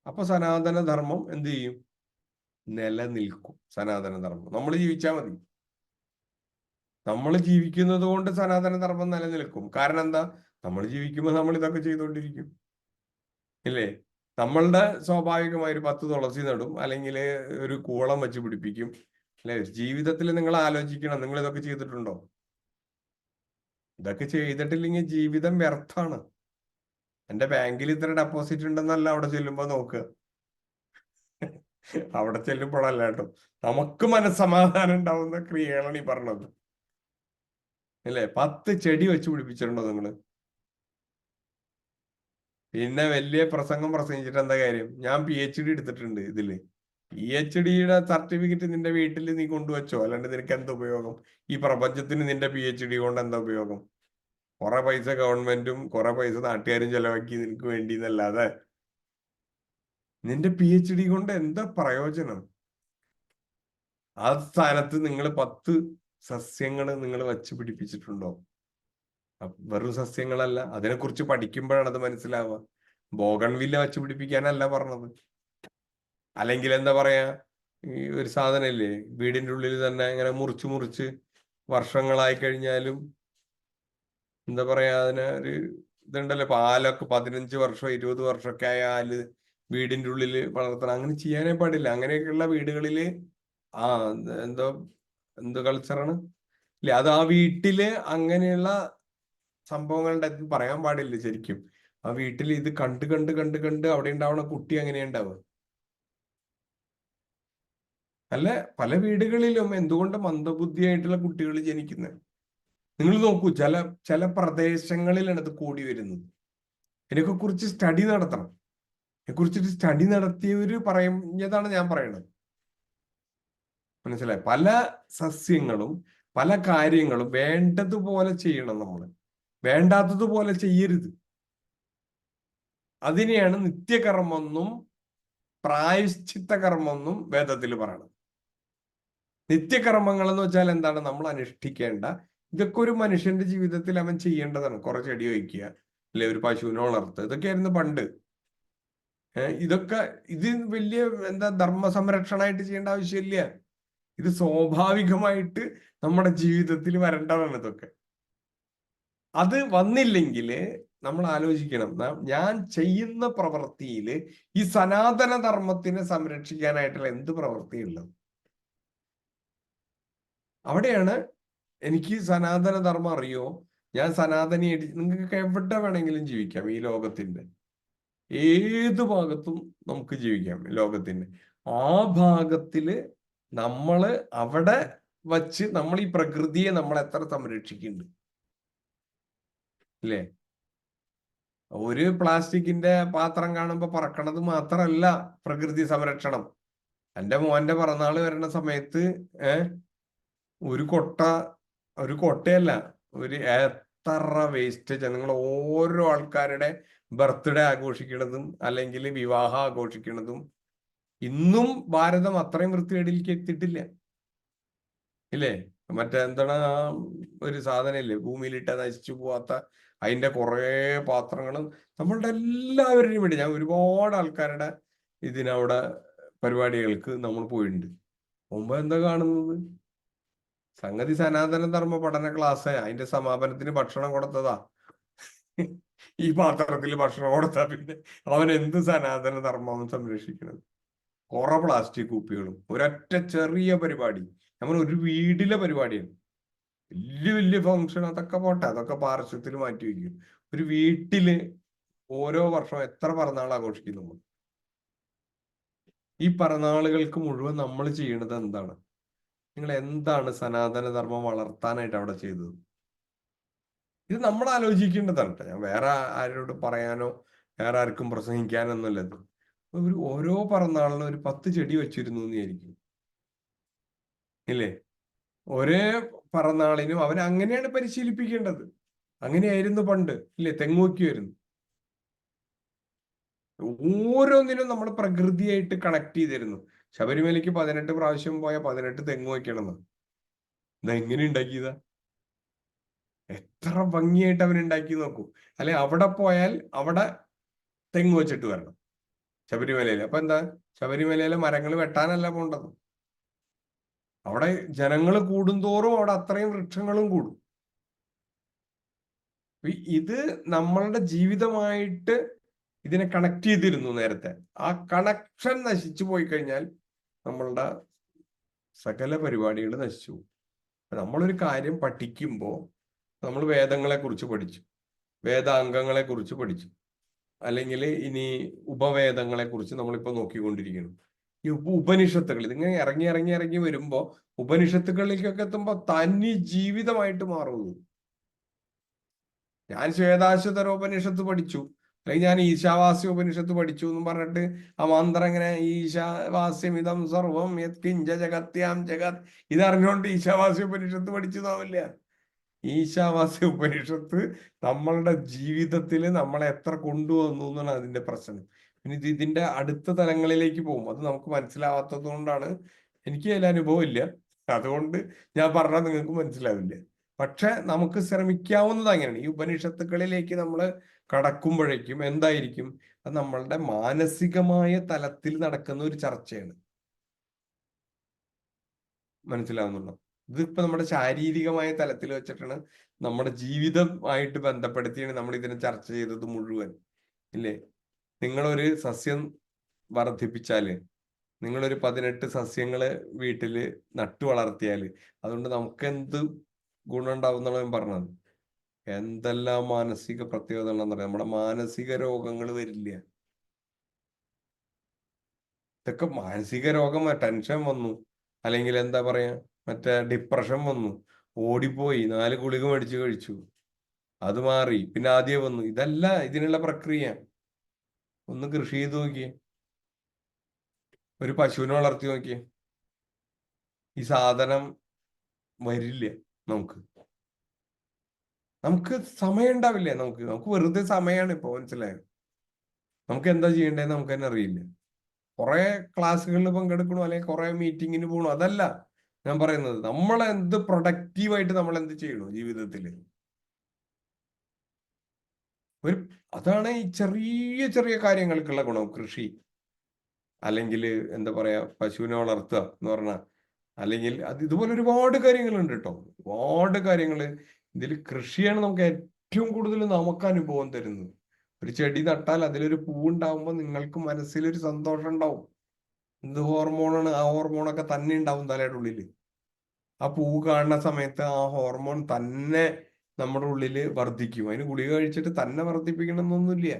അപ്പൊ സനാതനധർമ്മം എന്ത് ചെയ്യും? നിലനിൽക്കും. സനാതനധർമ്മം നമ്മൾ ജീവിച്ചാൽ മതി. നമ്മൾ ജീവിക്കുന്നത് കൊണ്ട് സനാതനധർമ്മം നിലനിൽക്കും. കാരണം എന്താ? നമ്മൾ ജീവിക്കുമ്പോൾ നമ്മൾ ഇതൊക്കെ ചെയ്തുകൊണ്ടിരിക്കും, ഇല്ലേ? നമ്മളുടെ സ്വാഭാവികമായ ഒരു 10 തുളസി നടും, അല്ലെങ്കിൽ ഒരു കൂളം വെച്ച് പിടിപ്പിക്കും, അല്ലെ? ജീവിതത്തിൽ നിങ്ങൾ ആലോചിക്കണം, നിങ്ങൾ ഇതൊക്കെ ചെയ്തിട്ടുണ്ടോ? ഇതൊക്കെ ചെയ്തിട്ടില്ലെങ്കിൽ ജീവിതം വ്യർത്ഥാണ്. എന്റെ ബാങ്കിൽ ഇത്ര ഡെപ്പോസിറ്റ് ഉണ്ടെന്നല്ല അവിടെ ചെല്ലുമ്പോ നോക്കുക. അവിടെ ചെല്ലുമ്പോഴല്ല കേട്ടോ, നമുക്ക് മനസ്സമാധാനം ഉണ്ടാവുന്ന ക്രിയകളാണ് ഈ പറഞ്ഞത്, അല്ലേ? 10 ചെടി വെച്ച് പിടിപ്പിച്ചിട്ടുണ്ടോ നിങ്ങള്? പിന്നെ വലിയ പ്രസംഗം പ്രസംഗിച്ചിട്ട് എന്താ കാര്യം? ഞാൻ PhD എടുത്തിട്ടുണ്ട് ഇതില്. PhDയുടെ സർട്ടിഫിക്കറ്റ് നിന്റെ വീട്ടിൽ നീ കൊണ്ടുവച്ചോ, അല്ലാണ്ട് നിനക്ക് എന്താ ഉപയോഗം? ഈ പ്രപഞ്ചത്തിന് നിന്റെ PhD കൊണ്ട് എന്താ ഉപയോഗം? കുറെ പൈസ ഗവൺമെന്റും കുറെ പൈസ നാട്ടുകാരും ചെലവാക്കി നിനക്ക് വേണ്ടി എന്നല്ലാതെ നിന്റെ PhD കൊണ്ട് എന്താ പ്രയോജനം? ആ സ്ഥാനത്ത് നിങ്ങൾ 10 സസ്യങ്ങൾ നിങ്ങൾ വച്ച് പിടിപ്പിച്ചിട്ടുണ്ടോ? വെറും സസ്യങ്ങളല്ല, അതിനെക്കുറിച്ച് പഠിക്കുമ്പോഴാണ് അത് മനസ്സിലാവുക. ബോഗൺവില്ല വച്ച് പിടിപ്പിക്കാനല്ല പറഞ്ഞത്. അല്ലെങ്കിൽ എന്താ പറയാ, ഈ ഒരു സാധനം ഇല്ലേ വീടിന്റെ ഉള്ളിൽ തന്നെ ഇങ്ങനെ മുറിച്ച് മുറിച്ച് വർഷങ്ങളായി കഴിഞ്ഞാലും എന്താ പറയാ, അതിന് ഒരു ഇതുണ്ടല്ലോ, പാലൊക്കെ 15 വർഷം 20 വർഷമൊക്കെ ആയാല് വീടിന്റെ ഉള്ളിൽ വളർത്തണം. അങ്ങനെ ചെയ്യാനേ പാടില്ല. അങ്ങനെയൊക്കെയുള്ള വീടുകളില് ആ എന്തോ എന്തോ കൾച്ചറാണ് ഇല്ലേ, അത് ആ വീട്ടില് അങ്ങനെയുള്ള സംഭവങ്ങളുടെ പറയാൻ പാടില്ല ശരിക്കും. ആ വീട്ടിൽ ഇത് കണ്ട് കണ്ട് കണ്ട് കണ്ട് അവിടെ ഉണ്ടാവണ കുട്ടി അങ്ങനെയുണ്ടാവുക. അല്ല, പല വീടുകളിലും എന്തുകൊണ്ട് മന്ദബുദ്ധിയായിട്ടുള്ള കുട്ടികൾ ജനിക്കുന്നത്? നിങ്ങൾ നോക്കൂ, ചില ചില പ്രദേശങ്ങളിലാണ് ഇത് കൂടി വരുന്നത്. ഇതിനൊക്കെ കുറിച്ച് സ്റ്റഡി നടത്തണം. ഇതിനെക്കുറിച്ചിട്ട് സ്റ്റഡി നടത്തിയവര് പറയുന്നതാണ് ഞാൻ പറയണത്. മനസ്സിലായി? പല സസ്യങ്ങളും പല കാര്യങ്ങളും വേണ്ടതുപോലെ ചെയ്യണം നമ്മൾ, വേണ്ടാത്തതുപോലെ ചെയ്യരുത്. അതിനെയാണ് നിത്യകർമ്മമെന്നും പ്രായശ്ചിത്ത കർമ്മമെന്നും വേദത്തിൽ പറയണം. നിത്യകർമ്മങ്ങൾ എന്ന് വെച്ചാൽ എന്താണ്? നമ്മൾ അനുഷ്ഠിക്കേണ്ട, ഇതൊക്കെ ഒരു മനുഷ്യന്റെ ജീവിതത്തിൽ അവൻ ചെയ്യേണ്ടതാണ്. കുറെ ചെടി വയ്ക്കുക, അല്ലെ ഒരു പശുവിനെ വളർത്തുക, ഇതൊക്കെയായിരുന്നു പണ്ട്. ഇതൊക്കെ ഇത് വലിയ എന്താ ധർമ്മ സംരക്ഷണമായിട്ട് ചെയ്യേണ്ട ആവശ്യമില്ല. ഇത് സ്വാഭാവികമായിട്ട് നമ്മുടെ ജീവിതത്തിൽ വരേണ്ടതാണ് ഇതൊക്കെ. അത് വന്നില്ലെങ്കിൽ നമ്മൾ ആലോചിക്കണം, ഞാൻ ചെയ്യുന്ന പ്രവൃത്തിയിൽ ഈ സനാതന ധർമ്മത്തിനെ സംരക്ഷിക്കാനായിട്ടുള്ള എന്ത് പ്രവൃത്തിയുള്ളത്? അവിടെയാണ് എനിക്ക് സനാതന ധർമ്മം അറിയോ, ഞാൻ സനാതനിയായിട്ട് നിങ്ങൾക്ക് എവിടെ വേണമെങ്കിലും ജീവിക്കാം ഈ ലോകത്തിന്റെ ഏത് ഭാഗത്തും നമുക്ക് ജീവിക്കാം ലോകത്തിന്റെ. ആ ഭാഗത്തില് നമ്മള് അവിടെ വച്ച് നമ്മൾ ഈ പ്രകൃതിയെ നമ്മൾ എത്ര സംരക്ഷിക്കുന്നുണ്ട് അല്ലേ? ഒരു പ്ലാസ്റ്റിക്കിന്റെ പാത്രം കാണുമ്പോ പറക്കണത് മാത്രല്ല പ്രകൃതി സംരക്ഷണം. എന്റെ മോന്റെ പിറന്നാള് വരുന്ന സമയത്ത് ഒരു കൊട്ട, ഒരു കൊട്ടയല്ല, ഒരു എത്ര വേസ്റ്റേജ്. നിങ്ങൾ ഓരോ ആൾക്കാരുടെ ബർത്ത്ഡേ ആഘോഷിക്കണതും അല്ലെങ്കിൽ വിവാഹം ആഘോഷിക്കണതും ഇന്നും ഭാരതം അത്രയും വൃത്തികേടിലേക്ക് എത്തിയിട്ടില്ല ഇല്ലേ? മറ്റേ എന്താണ് ആ ഒരു സാധനം ഇല്ലേ, ഭൂമിയിലിട്ട് നശിച്ചു പോവാത്ത അതിന്റെ കുറെ പാത്രങ്ങളും നമ്മളുടെ എല്ലാവരുടെയും വേണ്ടി. ഞാൻ ഒരുപാട് ആൾക്കാരുടെ ഇതിനവിടെ പരിപാടികൾക്ക് നമ്മൾ പോയിട്ടുണ്ട്. മുമ്പ് എന്താ കാണുന്നത്? സംഗതി സനാതന ധർമ്മ പഠന ക്ലാസ്, അതിന്റെ സമാപനത്തിന് ഭക്ഷണം കൊടുത്തതാ. ഈ പാത്രത്തിൽ ഭക്ഷണം കൊടുത്താ പിന്നെ അവൻ എന്ത് സനാതന ധർമ്മം സംരക്ഷിക്കുന്നത്? കുറെ പ്ലാസ്റ്റിക് കുപ്പികളും ഒരൊറ്റ ചെറിയ പരിപാടി, നമ്മൾ ഒരു വീടിലെ പരിപാടിയാണ്. വലിയ വലിയ ഫംഗ്ഷൻ അതൊക്കെ പോട്ടെ, അതൊക്കെ പാർശ്വത്തിൽ മാറ്റി വയ്ക്കും. ഒരു വീട്ടില് ഓരോ വർഷം എത്ര പിറന്നാൾ ആഘോഷിക്കുന്നു നമ്മൾ? ഈ പിറന്നാളുകൾക്ക് മുഴുവൻ നമ്മൾ ചെയ്യണത് എന്താണ്? നിങ്ങൾ എന്താണ് സനാതന ധർമ്മം വളർത്താനായിട്ട് അവിടെ ചെയ്തത്? ഇത് നമ്മൾ ആലോചിക്കേണ്ടതാണ് കേട്ടോ. ഞാൻ വേറെ ആരോട് പറയാനോ വേറെ ആർക്കും പ്രസംഗിക്കാനൊന്നുമല്ല ഇത്. ഒരു ഓരോ പിറന്നാളിനും ഒരു 10 ചെടി വെച്ചിരുന്നു എന്നായിരിക്കും ഇല്ലേ? ഒരേ പിറന്നാളിനും അവൻ അങ്ങനെയാണ് പരിശീലിപ്പിക്കേണ്ടത്. അങ്ങനെയായിരുന്നു പണ്ട് ഇല്ലേ? തെങ്ങുവയ്ക്കുമായിരുന്നു. ഓരോന്നിനും നമ്മൾ പ്രകൃതിയായിട്ട് കണക്ട് ചെയ്തിരുന്നു. ശബരിമലയ്ക്ക് 18 പ്രാവശ്യം പോയ 18 തെങ്ങ് വയ്ക്കണമെന്ന്. ഇതെങ്ങനെ ഉണ്ടാക്കിയതാ? എത്ര ഭംഗിയായിട്ട് അവൻ ഉണ്ടാക്കി നോക്കൂ. അല്ലെ, അവിടെ പോയാൽ അവിടെ തെങ്ങ് വെച്ചിട്ട് വരണം ശബരിമലയിൽ. അപ്പൊ എന്താ, ശബരിമലയിലെ മരങ്ങൾ വെട്ടാനല്ല പോണ്ടത്. അവിടെ ജനങ്ങൾ കൂടുന്തോറും അവിടെ അത്രയും വൃക്ഷങ്ങളും കൂടും. ഇത് നമ്മളുടെ ജീവിതമായിട്ട് ഇതിനെ കണക്ട് ചെയ്തിരുന്നു നേരത്തെ. ആ കണക്ഷൻ നശിച്ചു പോയി കഴിഞ്ഞാൽ നമ്മളുടെ സകല പരിപാടികൾ നശിച്ചു പോകും. നമ്മളൊരു കാര്യം പഠിക്കുമ്പോൾ നമ്മൾ വേദങ്ങളെ കുറിച്ച് പഠിച്ചു, വേദാംഗങ്ങളെ കുറിച്ച് പഠിച്ചു, അല്ലെങ്കിൽ ഇനി ഉപവേദങ്ങളെ കുറിച്ച് നമ്മളിപ്പോ നോക്കിക്കൊണ്ടിരിക്കുന്നു. ഈ ഉപനിഷത്തുകൾ ഇതിങ്ങനെ ഇറങ്ങി ഇറങ്ങി ഇറങ്ങി വരുമ്പോ ഉപനിഷത്തുകളിലേക്കൊക്കെ എത്തുമ്പോ തനി ജീവിതമായിട്ട് മാറുന്നു. ഞാൻ ശ്വേതാശ്വതരോപനിഷത്ത് പഠിച്ചു, അല്ലെങ്കിൽ ഞാൻ ഈശാവാസ്യ ഉപനിഷത്ത് പഠിച്ചു എന്നും പറഞ്ഞിട്ട് ആ മന്ത്രം ഇങ്ങനെ ഈശാവാസ്യമിതം സർവം യത് കിഞ്ച ജഗത്യാം ജഗത് ഇതറിഞ്ഞുകൊണ്ട് ഈശാവാസ്യ ഉപനിഷത്ത് പഠിച്ചതാവില്ല. ഈശാവാസ്യ ഉപനിഷത്ത് നമ്മളുടെ ജീവിതത്തിൽ നമ്മളെ എത്ര കൊണ്ടുവന്നു എന്നാണ് അതിന്റെ പ്രശ്നം. പിന്നെ ഇതിന്റെ അടുത്ത തലങ്ങളിലേക്ക് പോകും. അത് നമുക്ക് മനസ്സിലാവാത്തത് കൊണ്ടാണ്. എനിക്ക് അതിൽ അനുഭവം ഇല്ല, അതുകൊണ്ട് ഞാൻ പറഞ്ഞാൽ നിങ്ങൾക്ക് മനസ്സിലാവില്ല. പക്ഷെ നമുക്ക് ശ്രമിക്കാവുന്നത് അങ്ങനെയാണ്. ഈ ഉപനിഷത്തുക്കളിലേക്ക് നമ്മൾ കടക്കുമ്പോഴേക്കും എന്തായിരിക്കും, അത് നമ്മളുടെ മാനസികമായ തലത്തിൽ നടക്കുന്ന ഒരു ചർച്ചയാണ്. മനസ്സിലാവുന്നുണ്ടോ? ഇതിപ്പോ നമ്മുടെ ശാരീരികമായ തലത്തിൽ വെച്ചിട്ടാണ്, നമ്മുടെ ജീവിതമായിട്ട് ബന്ധപ്പെടുത്തിയാണ് നമ്മൾ ഇതിനെ ചർച്ച ചെയ്തത് മുഴുവൻ ഇല്ലേ? നിങ്ങളൊരു സസ്യം വർദ്ധിപ്പിച്ചാല്, നിങ്ങളൊരു 18 സസ്യങ്ങള് വീട്ടില് നട്ടു വളർത്തിയാല് അതുകൊണ്ട് നമുക്ക് എന്ത് ഗുണം ഉണ്ടാവും എന്നുള്ള ഞാൻ പറഞ്ഞത്. എന്തെല്ലാം മാനസിക പ്രത്യേകത ഉണ്ടെന്ന് പറയാം. നമ്മുടെ മാനസിക രോഗങ്ങൾ വരില്ല. ഇതൊക്കെ മാനസിക രോഗം, ടെൻഷൻ വന്നു, അല്ലെങ്കിൽ എന്താ പറയാ, മറ്റേ ഡിപ്രഷൻ വന്നു, ഓടിപ്പോയി 4 ഗുളിക മേടിച്ചു കഴിച്ചു, അത് മാറി, പിന്നെ ആദ്യം വന്നു. ഇതല്ല ഇതിനുള്ള പ്രക്രിയ. ഒന്ന് കൃഷി ചെയ്ത് നോക്കിയേ, ഒരു പശുവിനെ വളർത്തി നോക്കിയേ, ഈ സാധനം വരില്ല. നമുക്ക് നമുക്ക് സമയം ഉണ്ടാവില്ലേ? നമുക്ക് നമുക്ക് വെറുതെ സമയമാണ് ഇപ്പൊ, മനസ്സിലായോ? നമുക്ക് എന്താ ചെയ്യേണ്ടതെന്ന് നമുക്ക് തന്നെ അറിയില്ല. കുറെ ക്ലാസ്സുകളിൽ പങ്കെടുക്കണോ അല്ലെങ്കിൽ കുറെ മീറ്റിങ്ങിന് പോകണോ, അതല്ല ഞാൻ പറയുന്നത്. നമ്മൾ എന്ത് പ്രൊഡക്റ്റീവായിട്ട് നമ്മൾ എന്ത് ചെയ്യണോ ജീവിതത്തിൽ, ഒരു അതാണ് ഈ ചെറിയ ചെറിയ കാര്യങ്ങൾക്കുള്ള ഗുണം. കൃഷി, അല്ലെങ്കിൽ എന്താ പറയാ, പശുവിനെ വളർത്തുക എന്ന് പറഞ്ഞാൽ, അല്ലെങ്കിൽ അത് ഇതുപോലെ ഒരുപാട് കാര്യങ്ങളുണ്ട് കേട്ടോ. ഒരുപാട് കാര്യങ്ങൾ ഇതിൽ. കൃഷിയാണ് നമുക്ക് ഏറ്റവും കൂടുതൽ നമുക്ക് അനുഭവം തരുന്നത്. ഒരു ചെടി നട്ടാൽ അതിലൊരു പൂവുണ്ടാവുമ്പോൾ നിങ്ങൾക്ക് മനസ്സിലൊരു സന്തോഷം ഉണ്ടാവും. എന്ത് ഹോർമോണാണ്? ആ ഹോർമോണൊക്കെ തന്നെ ഉണ്ടാവും തലയുടെ ഉള്ളിൽ. ആ പൂവ് കാണുന്ന സമയത്ത് ആ ഹോർമോൺ തന്നെ നമ്മുടെ ഉള്ളില് വർദ്ധിക്കും. അതിന് ഗുളിക കഴിച്ചിട്ട് തന്നെ വർദ്ധിപ്പിക്കണം എന്നൊന്നുമില്ല.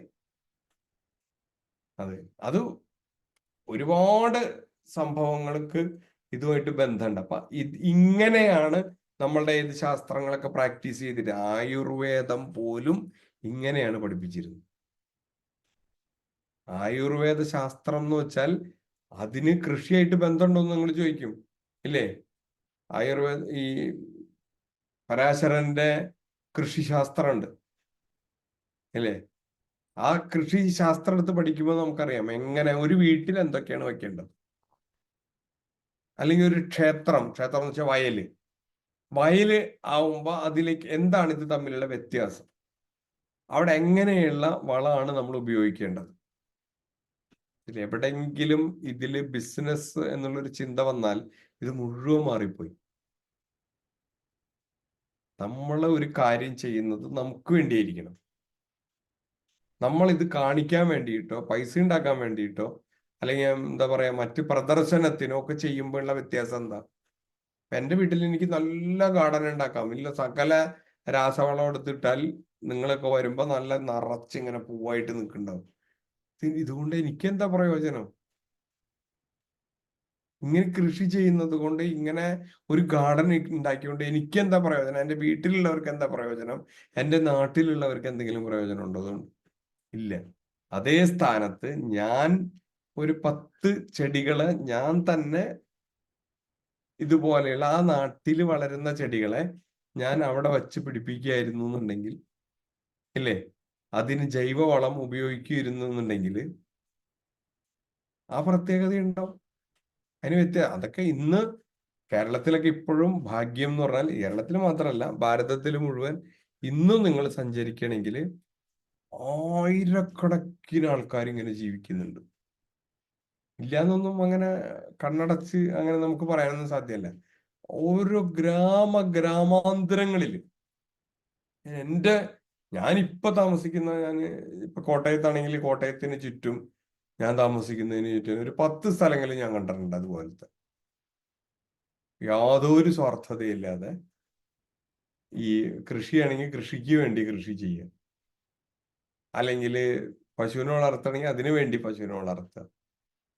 അതെ, അത് ഒരുപാട് സംഭവങ്ങൾക്ക് ഇതുമായിട്ട് ബന്ധമുണ്ട്. അപ്പൊ ഇങ്ങനെയാണ് നമ്മളുടെ ഏത് ശാസ്ത്രങ്ങളൊക്കെ പ്രാക്ടീസ് ചെയ്തിട്ട്, ആയുർവേദം പോലും ഇങ്ങനെയാണ് പഠിപ്പിച്ചിരുന്നത്. ആയുർവേദ ശാസ്ത്രം എന്ന് വെച്ചാൽ അതിന് കൃഷിയായിട്ട് ബന്ധമുണ്ടോ എന്ന് നിങ്ങൾ ചോദിക്കും. ഇല്ലേ? ആയുർവേദ ഈ പരാശരന്റെ കൃഷിശാസ്ത്രമുണ്ട്, അല്ലേ? ആ കൃഷി ശാസ്ത്രം എടുത്ത് പഠിക്കുമ്പോൾ നമുക്കറിയാം എങ്ങനെ ഒരു വീട്ടിൽ എന്തൊക്കെയാണ് വെക്കേണ്ടത്. അല്ലെങ്കിൽ ഒരു ക്ഷേത്രം എന്ന് വെച്ചാൽ വയല് ആവുമ്പോ അതിലേക്ക് എന്താണ് ഇത് തമ്മിലുള്ള വ്യത്യാസം, അവിടെ എങ്ങനെയുള്ള വളമാണ് നമ്മൾ ഉപയോഗിക്കേണ്ടത്. എവിടെങ്കിലും ഇതില് ബിസിനസ് എന്നുള്ളൊരു ചിന്ത വന്നാൽ ഇത് മുഴുവൻ മാറിപ്പോയി. നമ്മൾ ഒരു കാര്യം ചെയ്യുന്നത് നമുക്ക് വേണ്ടിയായിരിക്കണം. നമ്മൾ ഇത് കാണിക്കാൻ വേണ്ടിയിട്ടോ പൈസ ഉണ്ടാക്കാൻ വേണ്ടിയിട്ടോ അല്ലെങ്കിൽ എന്താ പറയാ മറ്റ് പ്രദർശനത്തിനോ ഒക്കെ ചെയ്യുമ്പോഴുള്ള വ്യത്യാസം എന്താ? എന്റെ വീട്ടിൽ എനിക്ക് നല്ല ഗാർഡൻ ഉണ്ടാക്കാം, ഇല്ല സകല രാസവളം എടുത്തിട്ടാൽ നിങ്ങളൊക്കെ വരുമ്പോ നല്ല നിറച്ചിങ്ങനെ പൂവായിട്ട് നിൽക്കുന്നുണ്ടാവും. ഇതുകൊണ്ട് എനിക്കെന്താ പ്രയോജനം? ഇങ്ങനെ കൃഷി ചെയ്യുന്നത് കൊണ്ട്, ഇങ്ങനെ ഒരു ഗാർഡൻ ഉണ്ടാക്കിക്കൊണ്ട് എനിക്കെന്താ പ്രയോജനം? എന്റെ വീട്ടിലുള്ളവർക്ക് എന്താ പ്രയോജനം? എന്റെ നാട്ടിലുള്ളവർക്ക് എന്തെങ്കിലും പ്രയോജനം ഉണ്ടോ? ഇല്ല. അതേ സ്ഥാനത്ത് ഞാൻ ഒരു 10 ചെടികളെ ഞാൻ തന്നെ ഇതുപോലെയുള്ള ആ നാട്ടിൽ വളരുന്ന ചെടികളെ ഞാൻ അവിടെ വച്ച് പിടിപ്പിക്കുകയായിരുന്നു എന്നുണ്ടെങ്കിൽ, ഇല്ലേ, അതിന് ജൈവവളം ഉപയോഗിക്കുമായിരുന്നു എന്നുണ്ടെങ്കിൽ ആ പ്രത്യേകത ഉണ്ടാവും. അതിന് അതൊക്കെ ഇന്ന് കേരളത്തിലൊക്കെ ഇപ്പോഴും ഭാഗ്യം എന്ന് പറഞ്ഞാൽ, കേരളത്തിൽ മാത്രമല്ല ഭാരതത്തിൽ മുഴുവൻ ഇന്നും നിങ്ങൾ സഞ്ചരിക്കണമെങ്കിൽ ആയിരക്കണക്കിന് ആൾക്കാർ ഇങ്ങനെ ജീവിക്കുന്നുണ്ട്. ഇല്ലാന്നൊന്നും അങ്ങനെ കണ്ണടച്ച് അങ്ങനെ നമുക്ക് പറയാനൊന്നും സാധ്യമല്ല. ഓരോ ഗ്രാമാന്തരങ്ങളിൽ ഞാനിപ്പോ താമസിക്കുന്ന, ഞാൻ ഇപ്പൊ കോട്ടയത്താണെങ്കിൽ കോട്ടയത്തിന് ചുറ്റും, ഞാൻ താമസിക്കുന്നതിന് ചുറ്റും ഒരു 10 സ്ഥലങ്ങളിൽ ഞാൻ കണ്ടിട്ടുണ്ട് അതുപോലത്തെ. യാതൊരു സ്വാർത്ഥതയില്ലാതെ ഈ കൃഷിയാണെങ്കിൽ കൃഷിക്ക് വേണ്ടി കൃഷി ചെയ്യാം, അല്ലെങ്കിൽ പശുവിനെ വളർത്തണമെങ്കിൽ അതിനു വേണ്ടി പശുവിനെ വളർത്തുക,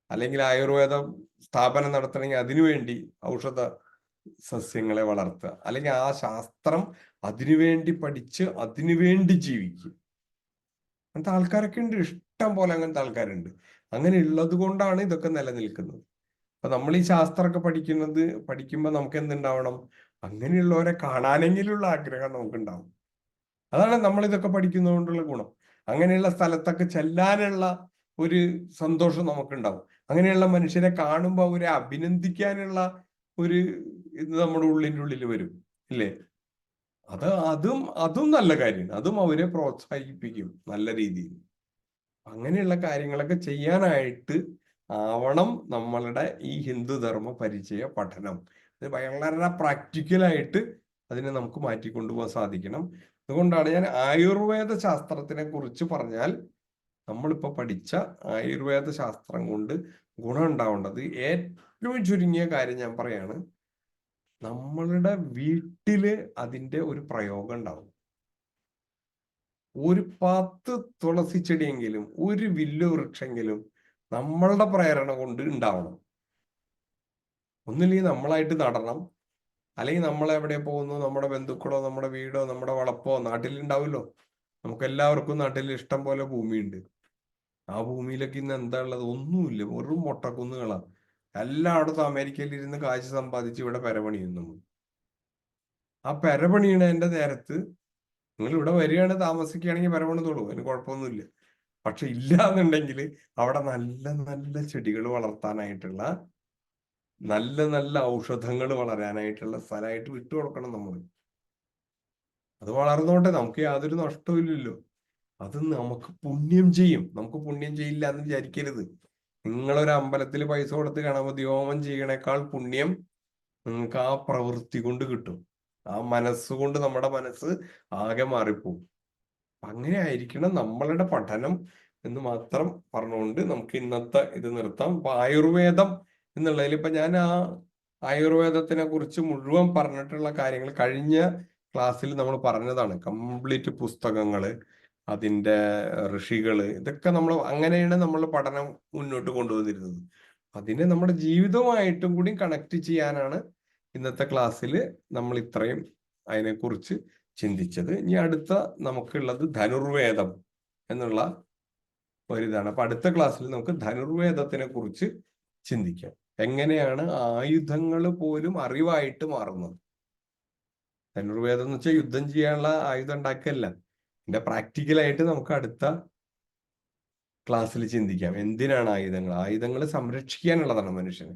അല്ലെങ്കിൽ ആയുർവേദ സ്ഥാപനം നടത്തണമെങ്കിൽ അതിനുവേണ്ടി ഔഷധ സസ്യങ്ങളെ വളർത്തുക, അല്ലെങ്കിൽ ആ ശാസ്ത്രം അതിനുവേണ്ടി പഠിച്ച് അതിനുവേണ്ടി ജീവിക്കും. അങ്ങനത്തെ ആൾക്കാരൊക്കെ ഉണ്ട്, ഇഷ്ടം പോലെ അങ്ങനത്തെ ആൾക്കാരുണ്ട്. അങ്ങനെ ഉള്ളത് കൊണ്ടാണ് ഇതൊക്കെ നിലനിൽക്കുന്നത്. അപ്പൊ നമ്മൾ ഈ ശാസ്ത്രമൊക്കെ പഠിക്കുമ്പോൾ നമുക്ക് എന്തുണ്ടാവണം? അങ്ങനെയുള്ളവരെ കാണാനെങ്കിലുള്ള ആഗ്രഹം നമുക്കുണ്ടാവും. അതാണ് നമ്മൾ ഇതൊക്കെ പഠിക്കുന്നതുകൊണ്ടുള്ള ഗുണം. അങ്ങനെയുള്ള സ്ഥലത്തൊക്കെ ചെല്ലാനുള്ള ഒരു സന്തോഷം നമുക്കുണ്ടാവും. അങ്ങനെയുള്ള മനുഷ്യരെ കാണുമ്പോൾ അവരെ അഭിനന്ദിക്കാനുള്ള ഒരു ഇത് നമ്മുടെ ഉള്ളിൻ്റെ ഉള്ളിൽ വരും, ഇല്ലേ? അതും നല്ല കാര്യമാണ്. അതും അവരെ പ്രോത്സാഹിപ്പിക്കും നല്ല രീതിയിൽ. അങ്ങനെയുള്ള കാര്യങ്ങളൊക്കെ ചെയ്യാനായിട്ട് ആവണം നമ്മളുടെ ഈ ഹിന്ദുധർമ്മ പരിചയ പഠനം. ഇത് വളരെ പ്രാക്ടിക്കലായിട്ട് അതിനെ നമുക്ക് മാറ്റിക്കൊണ്ടുപോകാൻ സാധിക്കണം. അതുകൊണ്ടാണ് ഞാൻ ആയുർവേദ ശാസ്ത്രത്തിനെ കുറിച്ച് പറഞ്ഞാൽ, നമ്മളിപ്പോ പഠിച്ച ആയുർവേദ ശാസ്ത്രം കൊണ്ട് ഗുണം ഉണ്ടാവേണ്ടത് ഏറ്റവും ചുരുങ്ങിയ കാര്യം ഞാൻ പറയാണ്, നമ്മളുടെ വീട്ടില് അതിന്റെ ഒരു പ്രയോഗം ഉണ്ടാവും. ഒരു 10 തുളസി ചെടിയെങ്കിലും, ഒരു വില്ല് വൃക്ഷമെങ്കിലും നമ്മളുടെ പ്രേരണ കൊണ്ട് ഉണ്ടാവണം. ഒന്നില്ലെങ്കിൽ നമ്മളായിട്ട് നടണം, അല്ലെങ്കിൽ നമ്മൾ എവിടെ പോകുന്നു, നമ്മുടെ ബന്ധുക്കളോ നമ്മുടെ വീടോ നമ്മുടെ വളപ്പോ നാട്ടിലുണ്ടാവുമല്ലോ. നമുക്ക് എല്ലാവർക്കും നാട്ടിൽ ഇഷ്ടം പോലെ ഭൂമിയുണ്ട്. ആ ഭൂമിയിലൊക്കെ ഇന്ന് എന്താ ഉള്ളത്? ഒന്നുമില്ല, വെറും മൊട്ടക്കുന്നുകളാ. എല്ലായിടത്തും അമേരിക്കയിൽ ഇരുന്ന് കാശ് സമ്പാദിച്ച് ഇവിടെ പെരപണിയുന്നു. ആ പെരപണിയണതിന്റെ നേരത്ത് നിങ്ങൾ ഇവിടെ വരികയാണ്, താമസിക്കുകയാണെങ്കിൽ പെരപണിതോളൂ, അതിന് കുഴപ്പമൊന്നുമില്ല. പക്ഷെ ഇല്ല എന്നുണ്ടെങ്കിൽ അവിടെ നല്ല നല്ല ചെടികൾ വളർത്താനായിട്ടുള്ള, നല്ല നല്ല ഔഷധങ്ങൾ വളരാനായിട്ടുള്ള സ്ഥലമായിട്ട് വിട്ടു കൊടുക്കണം നമ്മൾ. അത് വളർന്നോട്ടെ, നമുക്ക് യാതൊരു നഷ്ടവും ഇല്ലല്ലോ. അത് നമുക്ക് പുണ്യം ചെയ്യും. നമുക്ക് പുണ്യം ചെയ്യില്ല എന്ന് വിചാരിക്കരുത്. നിങ്ങളൊരു അമ്പലത്തിൽ പൈസ കൊടുത്ത് ഗണപതി ഹോമം ചെയ്യണേക്കാൾ പുണ്യം നിങ്ങൾക്ക് ആ പ്രവൃത്തി കൊണ്ട് കിട്ടും. ആ മനസ്സുകൊണ്ട് നമ്മുടെ മനസ്സ് ആകെ മാറിപ്പോവും. അങ്ങനെ ആയിരിക്കണം നമ്മളുടെ പഠനം എന്ന് മാത്രം പറഞ്ഞുകൊണ്ട് നമുക്ക് ഇന്നത്തെ ഇത് നിർത്താം. അപ്പൊ ആയുർവേദം എന്നുള്ളതിൽ ഇപ്പൊ ഞാൻ ആ ആയുർവേദത്തിനെ കുറിച്ച് മുഴുവൻ പറഞ്ഞിട്ടുള്ള കാര്യങ്ങൾ കഴിഞ്ഞ ക്ലാസ്സിൽ നമ്മൾ പറഞ്ഞതാണ്. കംപ്ലീറ്റ് പുസ്തകങ്ങള്, അതിന്റെ ഋഷികള്, ഇതൊക്കെ നമ്മൾ അങ്ങനെയാണ് നമ്മൾ പഠനം മുന്നോട്ട് കൊണ്ടുവന്നിരുന്നത്. അതിനെ നമ്മുടെ ജീവിതവുമായിട്ടും കൂടി കണക്ട് ചെയ്യാനാണ് ഇന്നത്തെ ക്ലാസ്സിൽ നമ്മൾ ഇത്രയും അതിനെക്കുറിച്ച് ചിന്തിച്ചത്. ഇനി അടുത്ത നമുക്കുള്ളത് ധനുർവേദം എന്നുള്ള ഒരിതാണ്. അപ്പൊ അടുത്ത ക്ലാസ്സിൽ നമുക്ക് ധനുർവേദത്തിനെ കുറിച്ച് ചിന്തിക്കാം. എങ്ങനെയാണ് ആയുധങ്ങൾ പോലും അറിവായിട്ട് മാറുന്നത്. ധനുർവേദം എന്ന് വെച്ചാൽ യുദ്ധം ചെയ്യാനുള്ള ആയുധം ഉണ്ടാക്കല്ല. ഇതിന്റെ പ്രാക്ടിക്കലായിട്ട് നമുക്ക് അടുത്ത ക്ലാസ്സിൽ ചിന്തിക്കാം. എന്തിനാണ് ആയുധങ്ങൾ? ആയുധങ്ങൾ സംരക്ഷിക്കാനുള്ളതാണ്. മനുഷ്യന്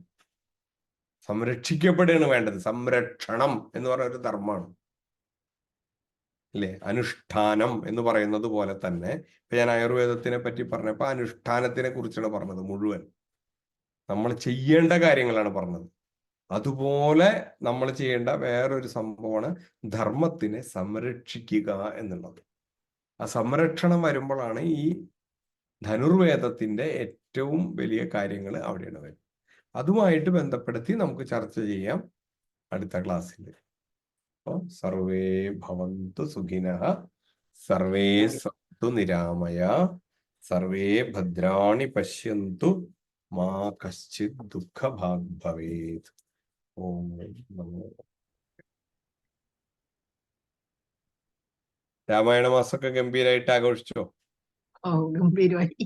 സംരക്ഷിക്കപ്പെടുകയാണ് വേണ്ടത്. സംരക്ഷണം എന്ന് പറയുന്ന ഒരു ധർമ്മമാണ്, അല്ലേ? അനുഷ്ഠാനം എന്ന് പറയുന്നത് പോലെ തന്നെ ഇപ്പൊ ഞാൻ ആയുർവേദത്തിനെ പറ്റി പറഞ്ഞപ്പോ അനുഷ്ഠാനത്തിനെ കുറിച്ചാണ് പറഞ്ഞത്. മുഴുവൻ നമ്മൾ ചെയ്യേണ്ട കാര്യങ്ങളാണ് പറഞ്ഞത്. അതുപോലെ നമ്മൾ ചെയ്യേണ്ട വേറൊരു സംഭവമാണ് ധർമ്മത്തിനെ സംരക്ഷിക്കുക എന്നുള്ളത്. ആ സംരക്ഷണം വരുമ്പോഴാണ് ഈ ധനുർവേദത്തിന്റെ ഏറ്റവും വലിയ കാര്യങ്ങൾ അവിടെയാണ് വരുന്നത്. അതുമായിട്ട് ബന്ധപ്പെടുത്തി നമുക്ക് ചർച്ച ചെയ്യാം അടുത്ത ക്ലാസ്സിൽ. അപ്പോൾ സർവേ ഭവന്തു സുഖിനഃ, സർവേ സന്തു നിരാമയാ, സർവേ ഭദ്രാണി പശ്യന്തു, മാ കശ്ചിത് ദുഃഖഭാഗ് ഭവേത്. ഓം നമോ. രാമായണ മാസമൊക്കെ ഗംഭീരമായിട്ട് ആഘോഷിച്ചോ? ഓ, ഗംഭീരമായി.